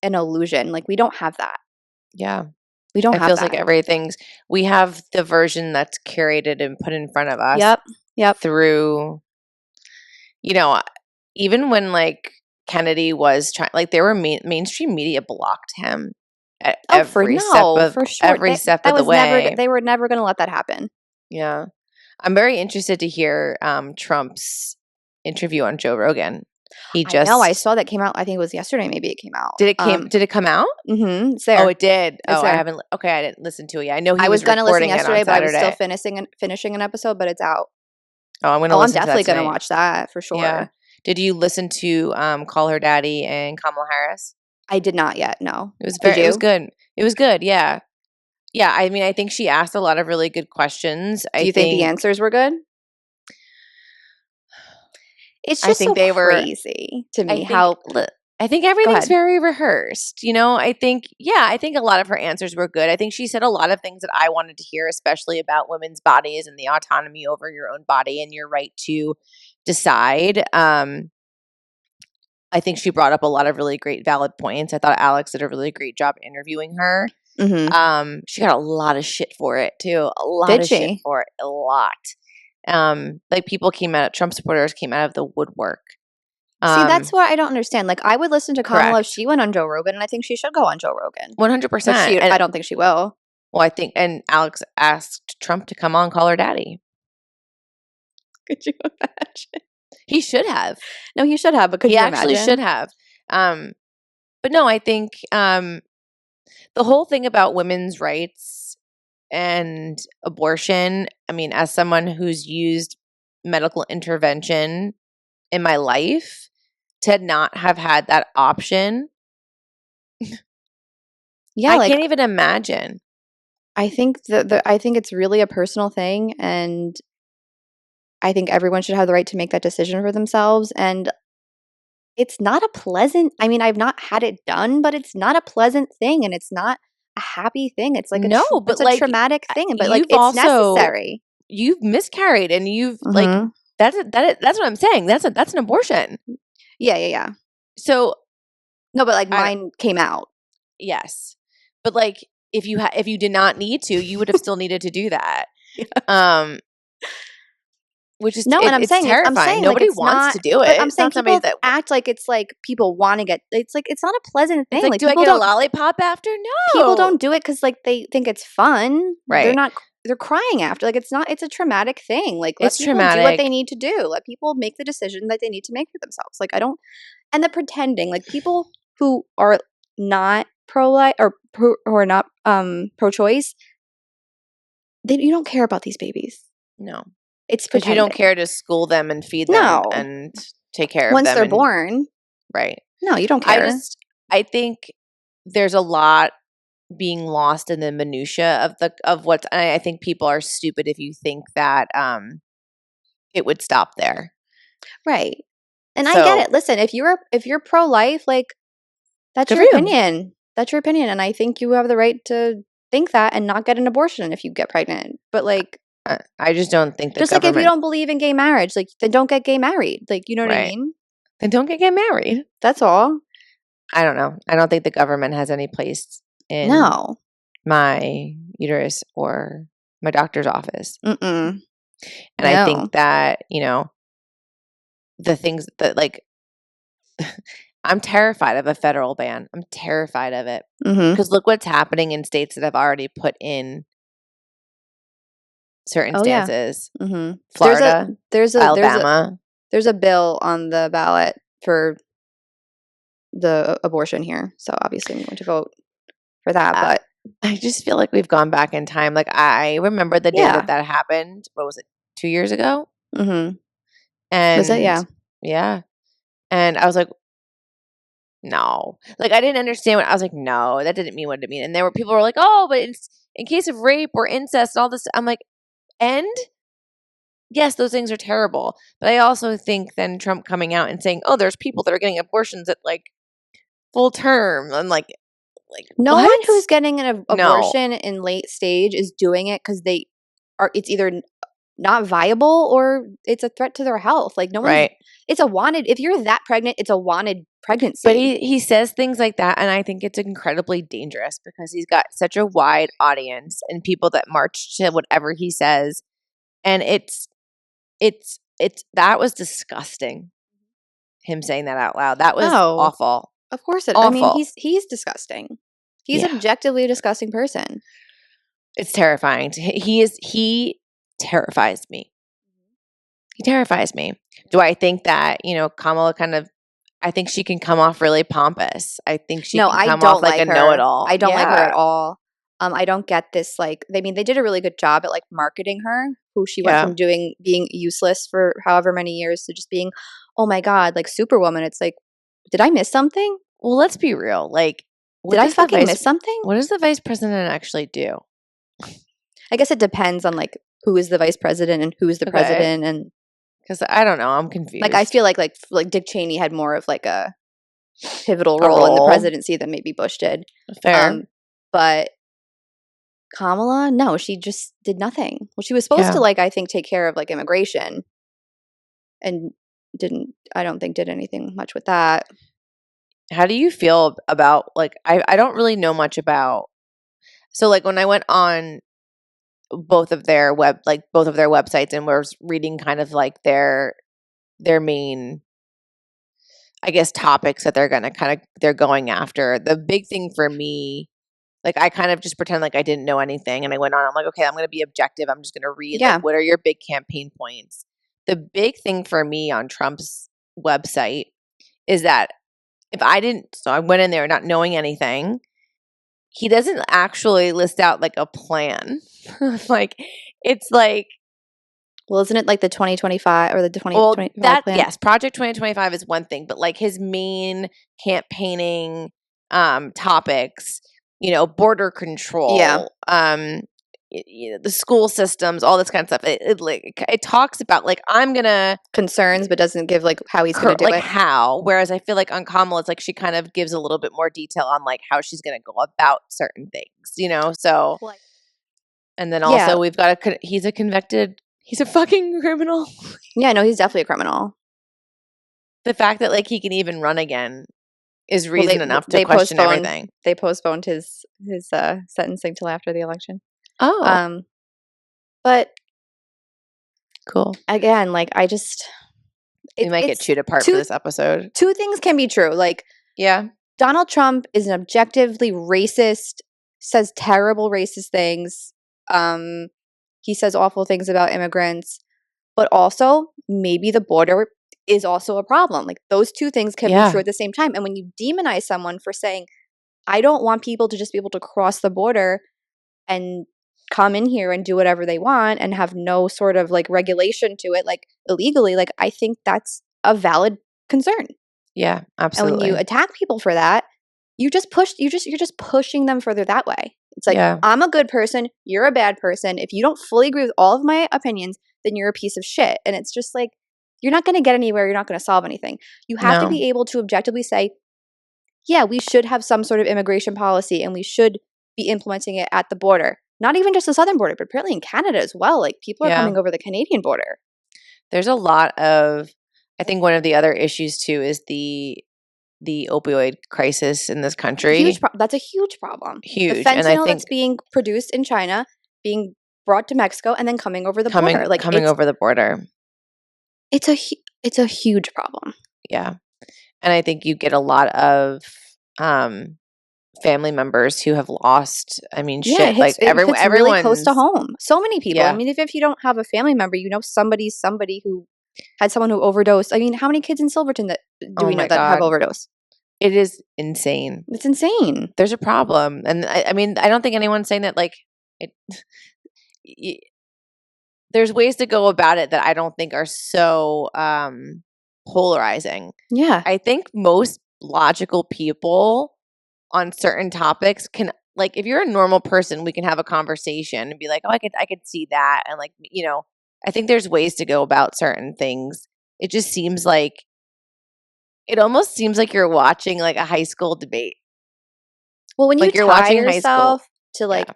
an illusion. Like we don't have that. Yeah. We don't have that. It feels like we have the version that's curated and put in front of us. Yep. Through, even when like Kennedy was trying, like there were mainstream media blocked him at every step of the way. They were never going to let that happen. Yeah. I'm very interested to hear Trump's interview on Joe Rogan. He I just know. I saw that came out. I think it was yesterday. Maybe it came out. did it come out? Mm-hmm. It's there. Oh, it did. It's Oh, I there. haven't. Okay, I didn't listen to it yet. I know he I was gonna listen recording it yesterday, on but I was still Saturday. finishing an episode. But it's out. Oh, I'm gonna Oh, I'm listen to that definitely gonna tonight. watch that for sure. Yeah. Did you listen to Call Her Daddy and Kamala Harris? I did not yet. No. It was Did you? It was good. It was good. Yeah. Yeah. I mean, I think she asked a lot of really good questions. Do you think the answers were good? It's I just think so they were. crazy to me I think everything's very rehearsed. I think a lot of her answers were good. I think she said a lot of things that I wanted to hear, especially about women's bodies and the autonomy over your own body and your right to decide. I think she brought up a lot of really great, valid points. I thought Alex did a really great job interviewing her. Mm-hmm. She got a lot of shit for it too. A lot Did of she? shit for it. A lot. Like Trump supporters came out of the woodwork. See, that's what I don't understand. Like, I would listen to Kamala if Correct. she went on Joe Rogan, and I think she should go on Joe Rogan. 100%. But I don't think she will. Well, I think, and Alex asked Trump to come on Call Her Daddy. Could you imagine? He should have. No, he should have, but could you imagine? He actually should have. But no, I think the whole thing about women's rights and abortion, I mean, as someone who's used medical intervention in my life, to not have had that option, yeah, I can't even imagine. I think I think it's really a personal thing, and I think everyone should have the right to make that decision for themselves. And it's not a pleasant. I mean, I've not had it done, but it's not a pleasant thing, and it's not a happy thing. It's like it's a traumatic thing, but like it's necessary. You've miscarried, and you've like that's what I'm saying. That's an abortion. Yeah. So no, but like mine came out. Yes, but like if you did not need to, you would have still needed to do that. Yeah. Which is no, and I'm saying terrifying. I'm saying Nobody like wants to do it. I'm saying people act like it's like people want to get. It's like it's not a pleasant thing. It's like do I get a lollipop after? No, people don't do it because like they think it's fun. Right? They're crying after. Like it's not. It's a traumatic thing. Like let people traumatic. do what they need to do. Let people make the decision that they need to make for themselves. Like I don't. And the pretending, like people who are not pro-life or who are not pro-choice, you don't care about these babies. No. It's because you don't care to school them and feed them and take care of them once they're born. Right. No, you don't care. I think there's a lot being lost in the minutia of what's. I think people are stupid if you think that it would stop there. Right. And I get it. Listen, if you're pro-life, like that's your opinion. That's your opinion, and I think you have the right to think that and not get an abortion if you get pregnant. But like. I just don't think the just like if you don't believe in gay marriage, like then don't get gay married. Like you know what I mean? Then don't get married. That's all. I don't know. I don't think the government has any place in my uterus or my doctor's office. And I think that the things that like I'm terrified of a federal ban. I'm terrified of it because look what's happening in states that have already put in certain stances. Yeah. Florida, Alabama. There's a bill on the ballot for the abortion here, so obviously I'm going to vote for that. But I just feel like we've gone back in time. Like I remember the day that happened. What was it? 2 years ago. And was it? Yeah. And I was like, no. Like I didn't understand what I was like. No, that didn't mean what it mean. And there were people who were like, oh, but in case of rape or incest and all this, I'm like. And yes, those things are terrible. But I also think then Trump coming out and saying, oh, there's people that are getting abortions at like full term. And like no one who's getting an abortion in late stage is doing it because it's either not viable or it's a threat to their health. Like no one, it's a wanted, if you're that pregnant, it's a wanted pregnancy. But he says things like that. And I think it's incredibly dangerous because he's got such a wide audience and people that march to whatever he says. And that was disgusting. Him saying that out loud. That was awful. Of course it. I mean, he's disgusting. He's objectively a disgusting person. It's terrifying. He terrifies me. He terrifies me. Do I think that, Kamala kind of I think she can come off really pompous. I think she No, can I come don't off like like a her. know-it-all. I don't like her at Yeah. all. I don't get this, like, I mean, they did a really good job at, like, marketing her, who she went Yeah. from being useless for however many years to just being, oh my God, like Superwoman. It's like, did I miss something? Well, let's be real. Like, Did I fucking miss something? what does the vice president actually do? I guess it depends on, like, who is the vice president and who is the Okay. president. And, Because I don't know. I'm confused. like, I feel like Dick Cheney had more of, like, a pivotal A role in the role. presidency than maybe Bush did. Fair. But Kamala, no, she just did nothing. Well, she was supposed to, like, I think, take care of, like, immigration, and I don't think did anything much with that. How do you feel about, like, I don't really know much about, so, like, when I went on both of their websites and was reading kind of like their main, I guess, topics that they're going after. The big thing for me, like, I kind of just pretend like I didn't know anything, and I went on. I'm like, okay, I'm going to be objective. I'm just going to read, Yeah. like, what are your big campaign points? The big thing for me on Trump's website is that so I went in there not knowing anything. He doesn't actually list out, like, a plan. Like, it's like, Well, isn't it like the 2025 or the 2025 that, plan? yes, Project 2025 is one thing, but, like, his main campaigning topics, border control, the school systems, all this kind of stuff. It talks about, like, I'm gonna Concerns, but doesn't give, like, how he's going to do like it. how. Whereas I feel like on Kamala, it's like she kind of gives a little bit more detail on, like, how she's gonna go about certain things. So, and then also we've got he's a fucking criminal. Yeah, no, he's definitely a criminal. The fact that, like, he can even run again is reason enough to question everything. They postponed his sentencing till after the election. Oh, But cool. again, like, I just We might get chewed apart for this episode. Two things can be true. Like, Yeah. Donald Trump is an objectively racist, says terrible racist things. He says awful things about immigrants, but also maybe the border is also a problem. Like, those two things can be true at the same time. And when you demonize someone for saying, I don't want people to just be able to cross the border and come in here and do whatever they want and have no sort of, like, regulation to it, like, illegally, like, I think that's a valid concern. Yeah, absolutely. And when you attack people for that, you're just pushing them further that way. It's like, I'm a good person, you're a bad person. If you don't fully agree with all of my opinions, then you're a piece of shit. And it's just like, you're not going to get anywhere. You're not going to solve anything. You have to be able to objectively say, yeah, we should have some sort of immigration policy and we should be implementing it at the border. Not even just the southern border, but apparently in Canada as well. Like, people are coming over the Canadian border. There's a lot of, I think one of the other issues too is the opioid crisis in this country. That's a huge problem. Huge. The fentanyl and I think that's being produced in China, being brought to Mexico, and then coming over the border. Like, coming over the border. It's a huge problem. Yeah. And I think you get a lot of family members who have lost, shit. Like, everyone's really close to home. So many people. Yeah. I mean, even if you don't have a family member, you know somebody who had someone who overdosed. I mean, how many kids in Silverton that we know that have overdosed? It is insane. It's insane. There's a problem. And I don't think anyone's saying that, like, there's ways to go about it that I don't think are so polarizing. Yeah. I think most logical people on certain topics can, like, if you're a normal person, we can have a conversation and be like, oh, I could see that. And, like, I think there's ways to go about certain things. It just seems like, it almost seems like you're watching, like, a high school debate. Well, when like, you're watching yourself to, like,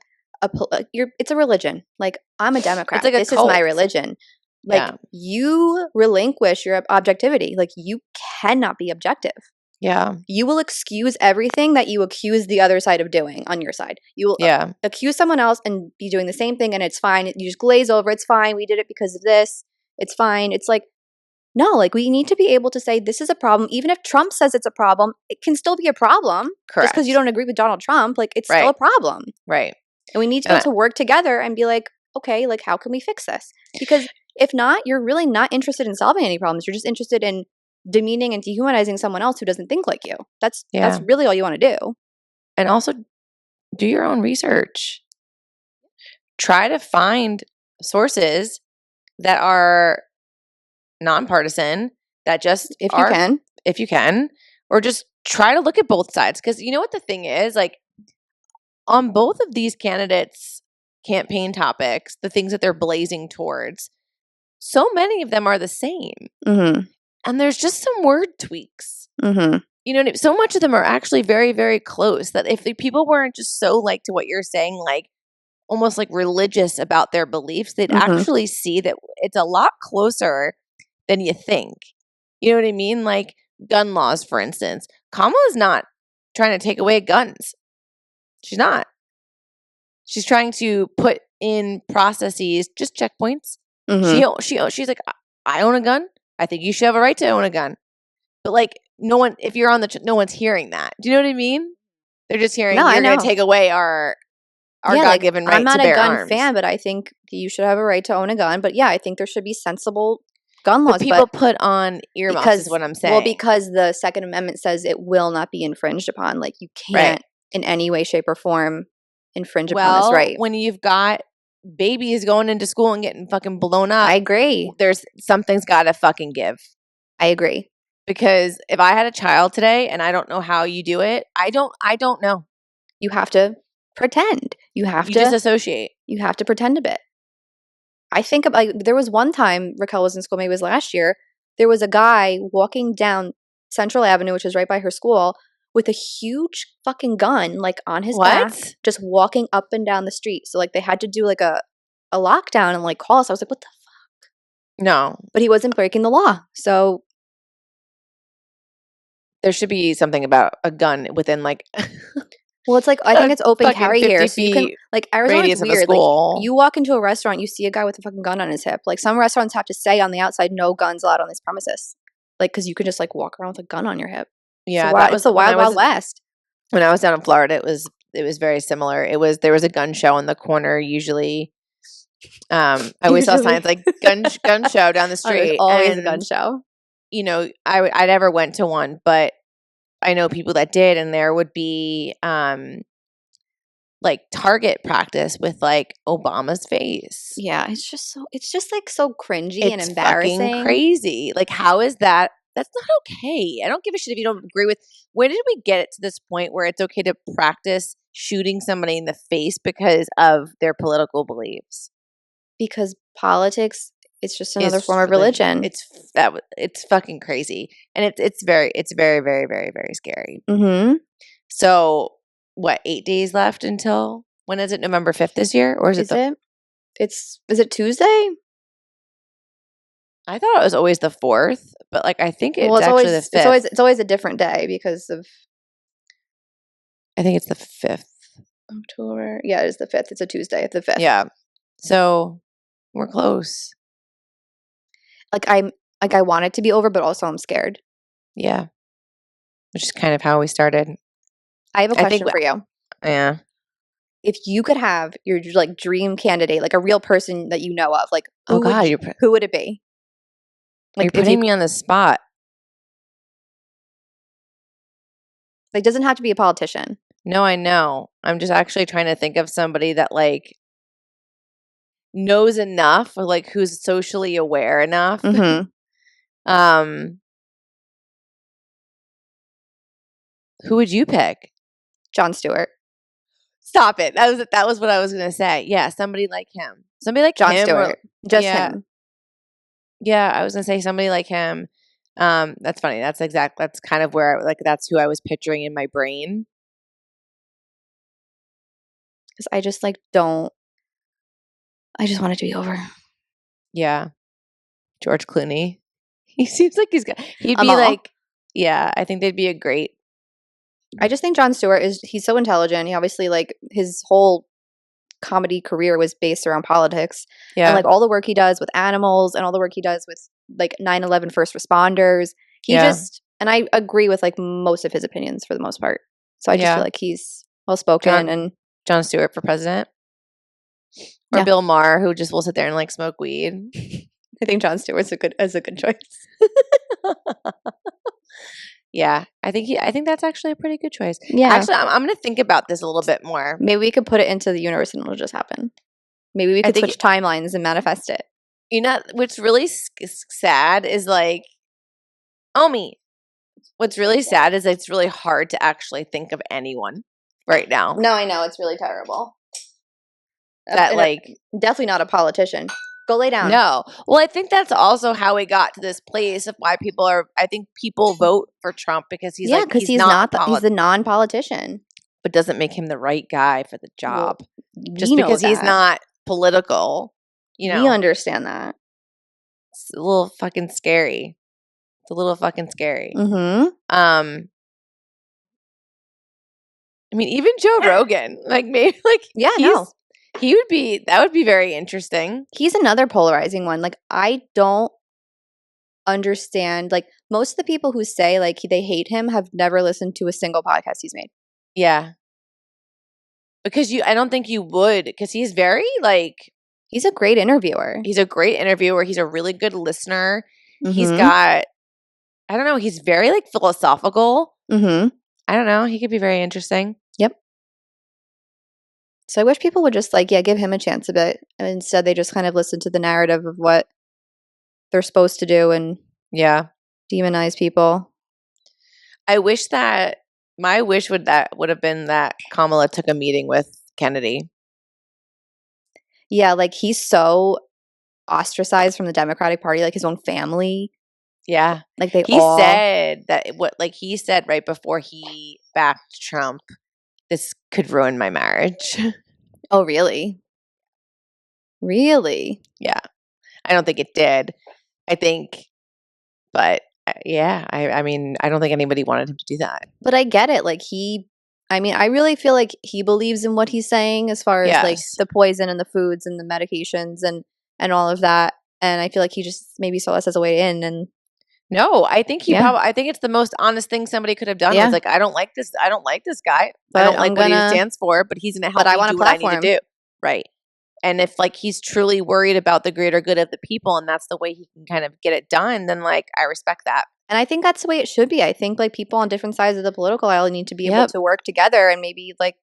it's a religion. Like, I'm a Democrat. It's like this is my religion. Like, you relinquish your objectivity. Like, you cannot be objective. Yeah. You will excuse everything that you accuse the other side of doing on your side. You will accuse someone else and be doing the same thing, and it's fine. You just glaze over. It's fine. We did it because of this. It's fine. It's like, no, like, we need to be able to say this is a problem. Even if Trump says it's a problem, it can still be a problem. Correct. Just because you don't agree with Donald Trump, like, it's still a problem. Right. And we need to be able to work together and be like, okay, like, how can we fix this? Because if not, you're really not interested in solving any problems. You're just interested in demeaning and dehumanizing someone else who doesn't think like you. That's Yeah. really all you want to do. And also do your own research. Try to find sources that are nonpartisan, that just If you can, or just try to look at both sides. Because you know what the thing is? Like, on both of these candidates' campaign topics, the things that they're blazing towards, so many of them are the same. Mm-hmm. And there's just some word tweaks. Mm-hmm. You know, so much of them are actually very, very close that if the people weren't just so like to what you're saying, like almost like religious about their beliefs, they'd Mhm. actually see that it's a lot closer than you think. You know what I mean? Like gun laws, for instance. Kamala's not trying to take away guns. She's not. She's trying to put in processes, just checkpoints. Mhm. She's like, I own a gun. I think you should have a right to own a gun. But like, no one, if you're on the, no one's hearing that. Do you know what I mean? They're just hearing No, I you're going know. to take away our Yeah, like, God-given I'm right not to a bear gun arms. fan, but I think you should have a right to own a gun. But yeah, I think there should be sensible gun But laws. people put on earmuffs is what I'm saying. Well, because the Second Amendment says it will not be infringed upon. Like you can't in any way, shape, or form infringe upon this right. When you've got babies going into school and getting fucking blown up, I agree. there's something's got to fucking give. I agree. Because if I had a child today and I don't know how you do it, I don't know. You have to pretend. You just associate. You have to pretend a bit. I think like there was one time Raquel was in school, maybe it was last year. There was a guy walking down Central Avenue, which is right by her school, with a huge fucking gun, like on his back, just walking up and down the street. So like they had to do like a lockdown and like call us. I was like, what the fuck? No. But he wasn't breaking the law. So there should be something about a gun within like well, it's like I think it's open carry here, so you can like Arizona's weird. Like you walk into a restaurant, you see a guy with a fucking gun on his hip. Like some restaurants have to say on the outside, "No guns allowed on this premises," like because you could just like walk around with a gun on your hip. Yeah, that was the wild west. When I was down in Florida, it was very similar. There was a gun show in the corner usually. I always saw signs like gun show down the street. There's always a gun show. You know, I never went to one, but I know people that did, and there would be like target practice with like Obama's face. Yeah, it's just like so cringy and embarrassing. Fucking crazy. Like, how is that? That's not okay. I don't give a shit if you don't agree with. When did we get it to this point where it's okay to practice shooting somebody in the face because of their political beliefs? Because politics, it's just another form of religion. It's fucking crazy, and it's very, very, very, very scary. Mm-hmm. So, what? 8 days left until when is it? November 5th this year, or is it? Is it Tuesday? I thought it was always the 4th, but like I think it's actually always, the 5th. It's always a different day because of. I think it's the 5th. October. Yeah, it is the 5th. It's a Tuesday. It's the 5th. Yeah. So we're close. I want it to be over, but also I'm scared. Yeah. Which is kind of how we started. I have a question for you. Yeah. If you could have your like dream candidate, like a real person that you know of, like who would it be? Like you're putting me on the spot. Like doesn't have to be a politician. No, I know. I'm just actually trying to think of somebody that like knows enough, or like who's socially aware enough. Mm-hmm. Who would you pick? Jon Stewart. Stop it. That was what I was gonna say. Yeah, somebody like him. Somebody like Jon him. Stewart. Just him. Yeah, I was gonna say somebody like him. That's funny. That's kind of where that's who I was picturing in my brain. Because I just want it to be over. Yeah. George Clooney. He seems like he'd be like, yeah, I think they'd be a great. I just think Jon Stewart he's so intelligent. He obviously his whole comedy career was based around politics. Yeah. And like all the work he does with animals and all the work he does with like 9/11 first responders. And I agree with like most of his opinions for the most part. So I just feel like he's well spoken. And Jon Stewart for president. Or Bill Maher, who just will sit there and like smoke weed. I think Jon Stewart's a good choice. Yeah, I think that's actually a pretty good choice. Yeah. Actually, I'm going to think about this a little bit more. Maybe we could put it into the universe and it'll just happen. Maybe we I could think- switch timelines and manifest it. You know, what's really sad is like, what's really sad is it's really hard to actually think of anyone right now. No, I know. It's really terrible. That like, definitely not a politician. Go lay down. no. Well, I think that's also how we got to this place of why I think people vote for Trump because he's not he's the non-politician. but doesn't make him the right guy for the job. Well, just because he's not political, We understand that. It's a little fucking scary. It's a little fucking scary. Mm-hmm. I mean, even Joe Rogan, like maybe like that would be very interesting. He's another polarizing one. Like I don't understand. Like most of the people who say like they hate him have never listened to a single podcast he's made. Yeah. Because I don't think you would, because he's very like he's a great interviewer. He's a great interviewer. He's a really good listener. Mm-hmm. He's got, I don't know, he's very like philosophical. Mm-hmm. I don't know. He could be very interesting. Yep. So I wish people would just like, give him a chance a bit. And instead they just kind of listen to the narrative of what they're supposed to do and demonize people. I wish that my wish would have been that Kamala took a meeting with Kennedy. Yeah, like he's so ostracized from the Democratic Party, like his own family. Yeah. Like he said that he said right before he backed Trump, this could ruin my marriage. Oh, really? Really? Yeah. I don't think it did. I mean, I don't think anybody wanted him to do that. But I get it. Like I really feel like he believes in what he's saying as far as like the poison and the foods and the medications and all of that. And I feel like he just maybe saw us as a way in. And no, I think I think it's the most honest thing somebody could have done. Was like, I don't like this guy. But I don't like what he stands for, but he's going to help me do what I need to do. Right. And if like he's truly worried about the greater good of the people and that's the way he can kind of get it done, then like I respect that. And I think that's the way it should be. I think like people on different sides of the political aisle need to be able to work together and maybe like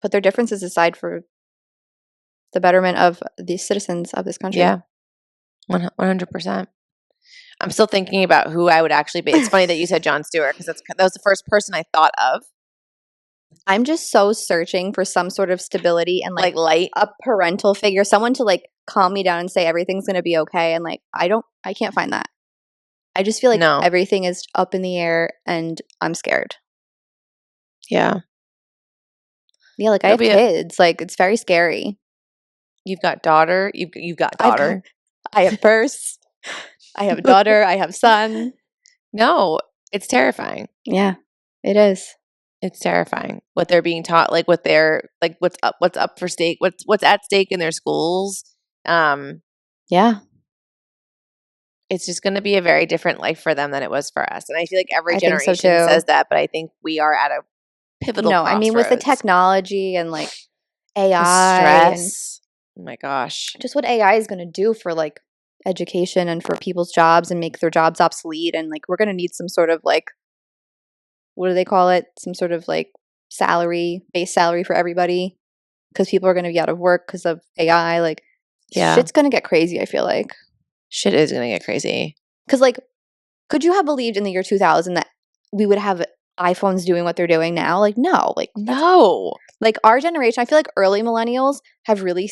put their differences aside for the betterment of the citizens of this country. Yeah. 100%. I'm still thinking about who I would actually be. It's funny that you said Jon Stewart because that was the first person I thought of. I'm just so searching for some sort of stability and like light, a parental figure, someone to like calm me down and say everything's going to be okay. And like, I can't find that. I just feel like everything is up in the air and I'm scared. Yeah. Yeah. Like I have kids. Like it's very scary. You've got daughter. You've got daughter. I have purse. I have a daughter. I have son. No, it's terrifying. Yeah, it is. It's terrifying what they're being taught, like what they're like, what's up for stake, what's at stake in their schools. Yeah, it's just going to be a very different life for them than it was for us, and I feel like every generation says that, but I think we are at a pivotal. No, I mean with the technology and like AI, the stress. Oh my gosh, just what AI is going to do for like education and for people's jobs and make their jobs obsolete, and like we're going to need some sort of like, what do they call it? Some sort of like base salary for everybody because people are going to be out of work because of AI. Like, shit's going to get crazy, I feel like. Shit is going to get crazy. Because, like, could you have believed in the year 2000 that we would have iPhones doing what they're doing now? Like, no. Like, no. Like, our generation, I feel like early millennials have really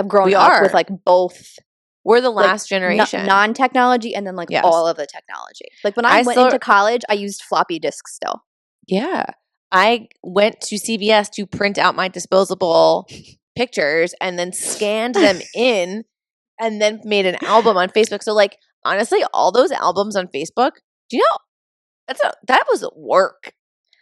grown up with, like, both. We're the last generation. Non-technology and then, like, all of the technology. Like, when I went into college, I used floppy disks still. Yeah. I went to CVS to print out my disposable pictures and then scanned them in and then made an album on Facebook. So, like, honestly, all those albums on Facebook, do you know, that was work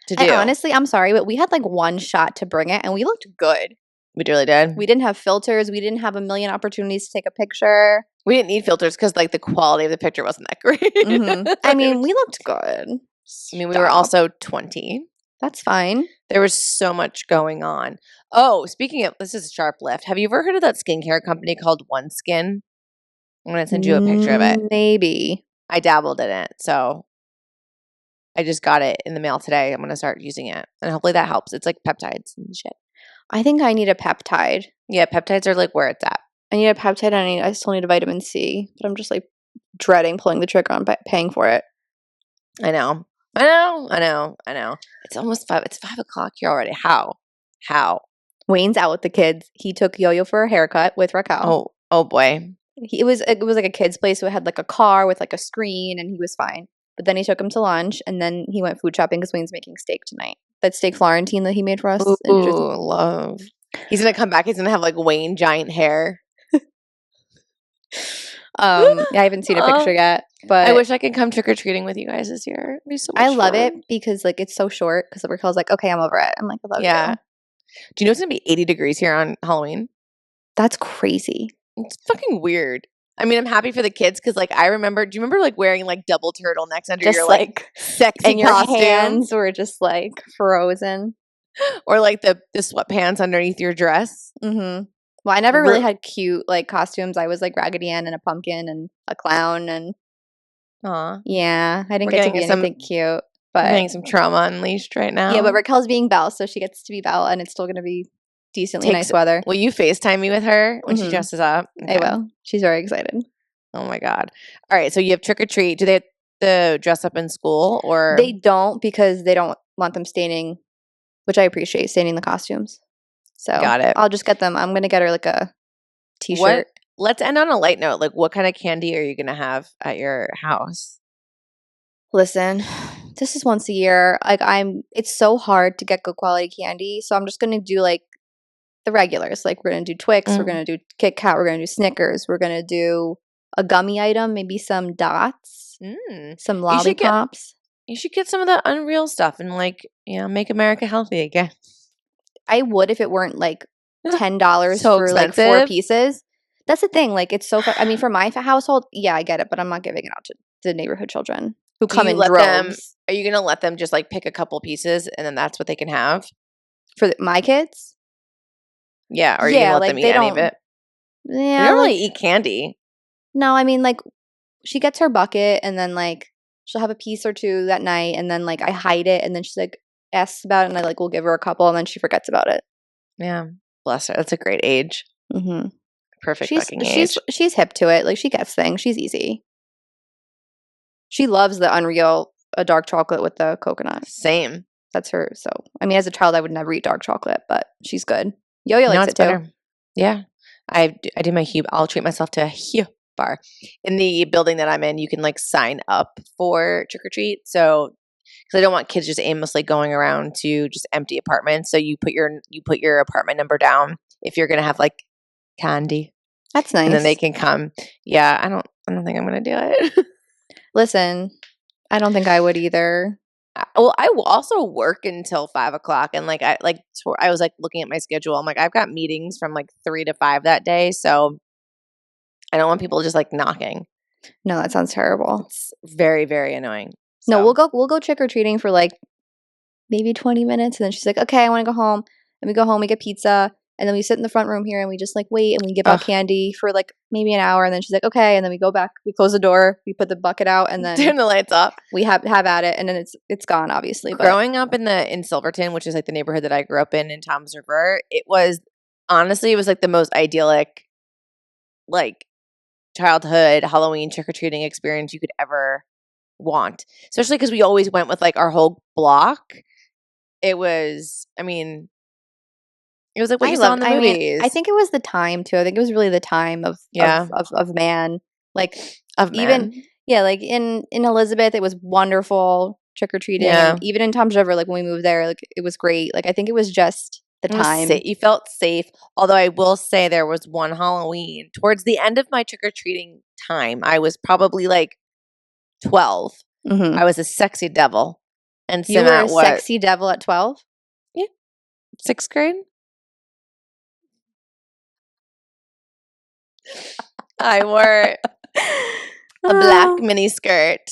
to do. And honestly, I'm sorry, but we had, like, one shot to bring it and we looked good. We really did. We didn't have filters. We didn't have a million opportunities to take a picture. We didn't need filters because, like, the quality of the picture wasn't that great. Mm-hmm. I mean, we looked good. I mean, we were also 20. That's fine. There was so much going on. Oh, speaking of, this is a sharp left. Have you ever heard of that skincare company called OneSkin? I'm going to send you a picture of it. Maybe. I dabbled in it. So I just got it in the mail today. I'm going to start using it. And hopefully that helps. It's like peptides and shit. I think I need a peptide. Yeah, peptides are like where it's at. I need a peptide and I still need a vitamin C. But I'm just like dreading pulling the trigger on paying for it. I know. It's almost 5. It's 5 o'clock here already. How? Wayne's out with the kids. He took Yo-Yo for a haircut with Raquel. Oh boy. It was like a kid's place, so it had like a car with like a screen, and he was fine. But then he took him to lunch, and then he went food shopping because Wayne's making steak tonight. That steak Florentine that he made for us. Ooh, love. He's gonna come back. He's gonna have like Wayne giant hair. I haven't seen a picture yet, but I wish I could come trick or treating with you guys this year. It'd be so much I love fun. it because like it's so short. Because Raquel's like, okay, I'm over it. I'm like, I love you. Do you know it's gonna be 80 degrees here on Halloween? That's crazy. It's fucking weird. I mean, I'm happy for the kids because, like, I remember. Do you remember like wearing like double turtlenecks under Just your like sexy and your costume, hands were just like frozen, or like the sweatpants underneath your dress? Mm-hmm. Well, I never really had cute like costumes. I was like Raggedy Ann and a pumpkin and a clown and yeah, I didn't get to be anything cute. But we're getting some trauma unleashed right now. Yeah, but Raquel's being Belle, so she gets to be Belle, and it's still going to be decently nice weather. Will you FaceTime me with her when she dresses up? Okay. I will. She's very excited. Oh my god! All right, so you have trick or treat. Do they have to dress up in school or they don't because they don't want them staining, which I appreciate, staining the costumes. So got it. I'll just get them. I'm going to get her like a T-shirt. Let's end on a light note. Like, what kind of candy are you going to have at your house? Listen, this is once a year. Like it's so hard to get good quality candy, so I'm just going to do like the regulars. Like we're going to do Twix, we're going to do Kit Kat, we're going to do Snickers, we're going to do a gummy item, maybe some dots, some lollipops. You should get some of that Unreal stuff and like, make America healthy again. I would if it weren't like $10 so for expensive. Like 4 pieces. That's the thing. Like it's so I mean, for my household, yeah, I get it, but I'm not giving it out to the neighborhood children who come in droves. Are you going to let them just like pick a couple pieces and then that's what they can have? For my kids? Yeah, or are you going to let them eat any of it? Yeah. They don't really eat candy. No, I mean like she gets her bucket and then like she'll have a piece or two that night and then like I hide it and then she's like asks about it and I like will give her a couple and then she forgets about it. Yeah. Bless her. That's a great age. Mm-hmm. Perfect fucking age. She's hip to it. Like she gets things. She's easy. She loves the Unreal dark chocolate with the coconut. Same. That's her. So, I mean, as a child, I would never eat dark chocolate, but she's good. Yo-Yo likes it too. Better. Yeah. I do my Hue. I'll treat myself to a Hue bar. In the building that I'm in, you can like sign up for trick or treat. So, because I don't want kids just aimlessly going around to just empty apartments. So you put your apartment number down if you're gonna have like candy. That's nice. And then they can come. Yeah, I don't think I'm gonna do it. Listen, I don't think I would either. Well, I will also work until 5 o'clock, and I was like looking at my schedule. I'm like, I've got meetings from like 3 to 5 that day, so I don't want people just like knocking. No, that sounds terrible. It's very, very annoying. So. No, we'll go trick or treating for like maybe 20 minutes, and then she's like, okay, I want to go home. And we go home, we get pizza. And then we sit in the front room here and we just like wait and we give out candy for like maybe an hour. And then she's like, okay. And then we go back, we close the door, we put the bucket out and then turn the lights off. We have at it. And then it's gone, obviously. But growing up in Silverton, which is like the neighborhood that I grew up in Toms River, it was like the most idyllic like childhood Halloween trick-or-treating experience you could ever want. Especially because we always went with like our whole block. It was, it was like what you saw in the movies. I think it was the time too. I think it was really the time of man. Like of even man. Yeah, like in Elizabeth, it was wonderful trick or treating. Yeah. And even in Toms River, like when we moved there, like it was great. Like I think it was just the time you felt safe. Although I will say there was one Halloween towards the end of my trick or treating time. I was probably like 12. Mm-hmm. I was a sexy devil, and you were a sexy devil at 12. Yeah, 6th grade. I wore a black mini skirt.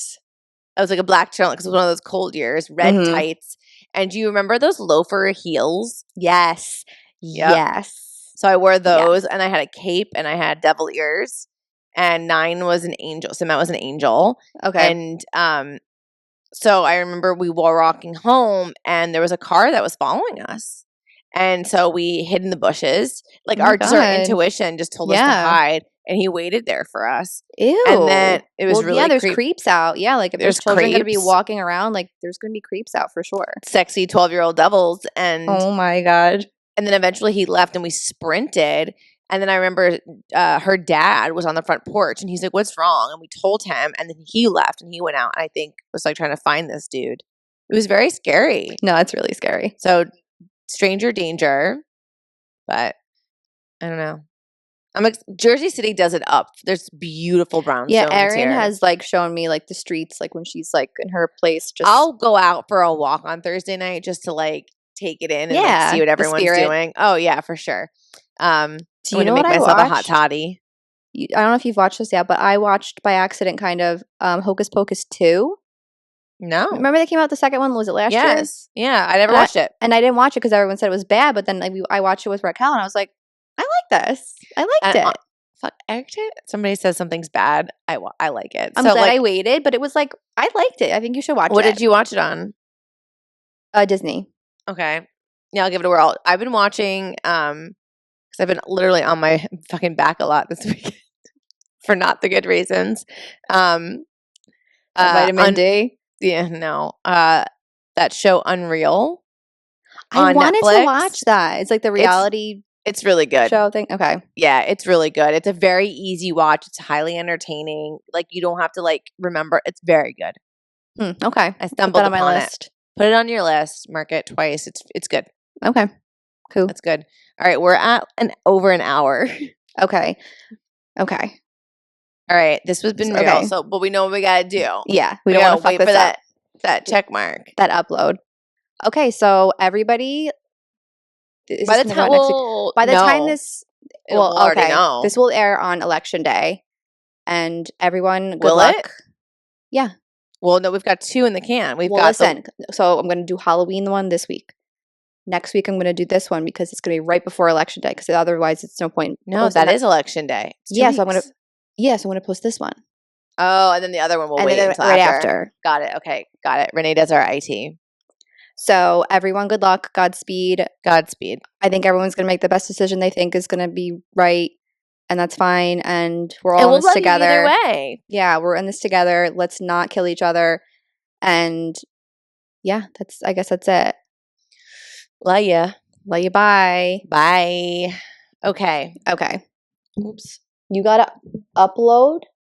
I was like a black turtleneck because it was one of those cold years. Red tights. And do you remember those loafer heels? Yes. Yep. Yes. So I wore those and I had a cape and I had devil ears. and 9 was an angel. So Matt was an angel. Okay. And so I remember we were walking home, and there was a car that was following us. And so we hid in the bushes. Like Oh my just our God. intuition just told us to Yeah. hide. And he waited there for us. Ew. And then it was well, really yeah, there's creeps out. Yeah, like if there's There's children going to be creeps. walking around, like there's going to be creeps out for sure. Sexy 12-year-old devils. And Oh my God. and then eventually he left, and we sprinted. And then I remember her dad was on the front porch, and he's like, "What's wrong?" And we told him, and then he left, and he went out, and I think was like trying to find this dude. It was very scary. No, it's really scary. So stranger danger, but I don't know. Jersey City does it up. There's beautiful brownstones Yeah, Erin here. has like shown me like the streets, like when she's like in her place. Just I'll go out for a walk on Thursday night just to like take it in and like see what the everyone's spirit. doing. Oh yeah, for sure. Do I'm you gonna know make what I myself a hot watched? toddy. I don't know if you've watched this yet, but I watched by accident kind of Hocus Pocus 2. No. Remember they came out the second one? Was it last year? Yes. Yeah, I never And watched it. And I didn't watch it because everyone said it was bad, but then like, I watched it with Raquel and I was like, I like this. I liked And, it. Fuck, actually, somebody says something's bad. I like it. I'm So, glad like, I waited, but it was like, I liked it. I think you should watch it. what did you watch it on? Disney. Okay. Yeah, I'll give it a whirl. I've been watching, because I've been literally on my fucking back a lot this weekend for not the good reasons. Vitamin D. Yeah, no. That show Unreal. I on wanted Netflix. to watch that. It's like the reality It's really good. show thing. Okay. Yeah, it's really good. It's a very easy watch. It's highly entertaining. Like you don't have to like remember. It's very good. Okay. I Put stumbled that on my upon list. it. Put it on your list. Mark it twice. It's good. Okay. Cool. That's good. All right, we're at over an hour. Okay. Okay. All right, this has been real. Okay. So, but we know what we gotta do. Yeah. We don't gotta want to fuck wait this for up. that check mark. That upload. Okay, so everybody. By the time this, we'll already know. this will air on Election Day, and everyone, good Will luck. it? Yeah. Well, no, we've got 2 in the can. Listen. So I'm going to do Halloween one this week. Next week I'm going to do this one because it's going to be right before Election Day. Because otherwise, it's no point. No, that is Election Day. Yeah, so I'm going to. Yeah, so I'm going to post this one. Oh, and then the other one will and wait then until right after. Got it. Okay, got it. Renee does our IT. So everyone, good luck. Godspeed. Godspeed. I think everyone's going to make the best decision they think is going to be right, and that's fine. And we're all in this together. Either way. Yeah, we're in this together. Let's not kill each other. And yeah, I guess that's it. Love ya. Love you. Bye. Bye. Okay. Okay. Oops. You got to upload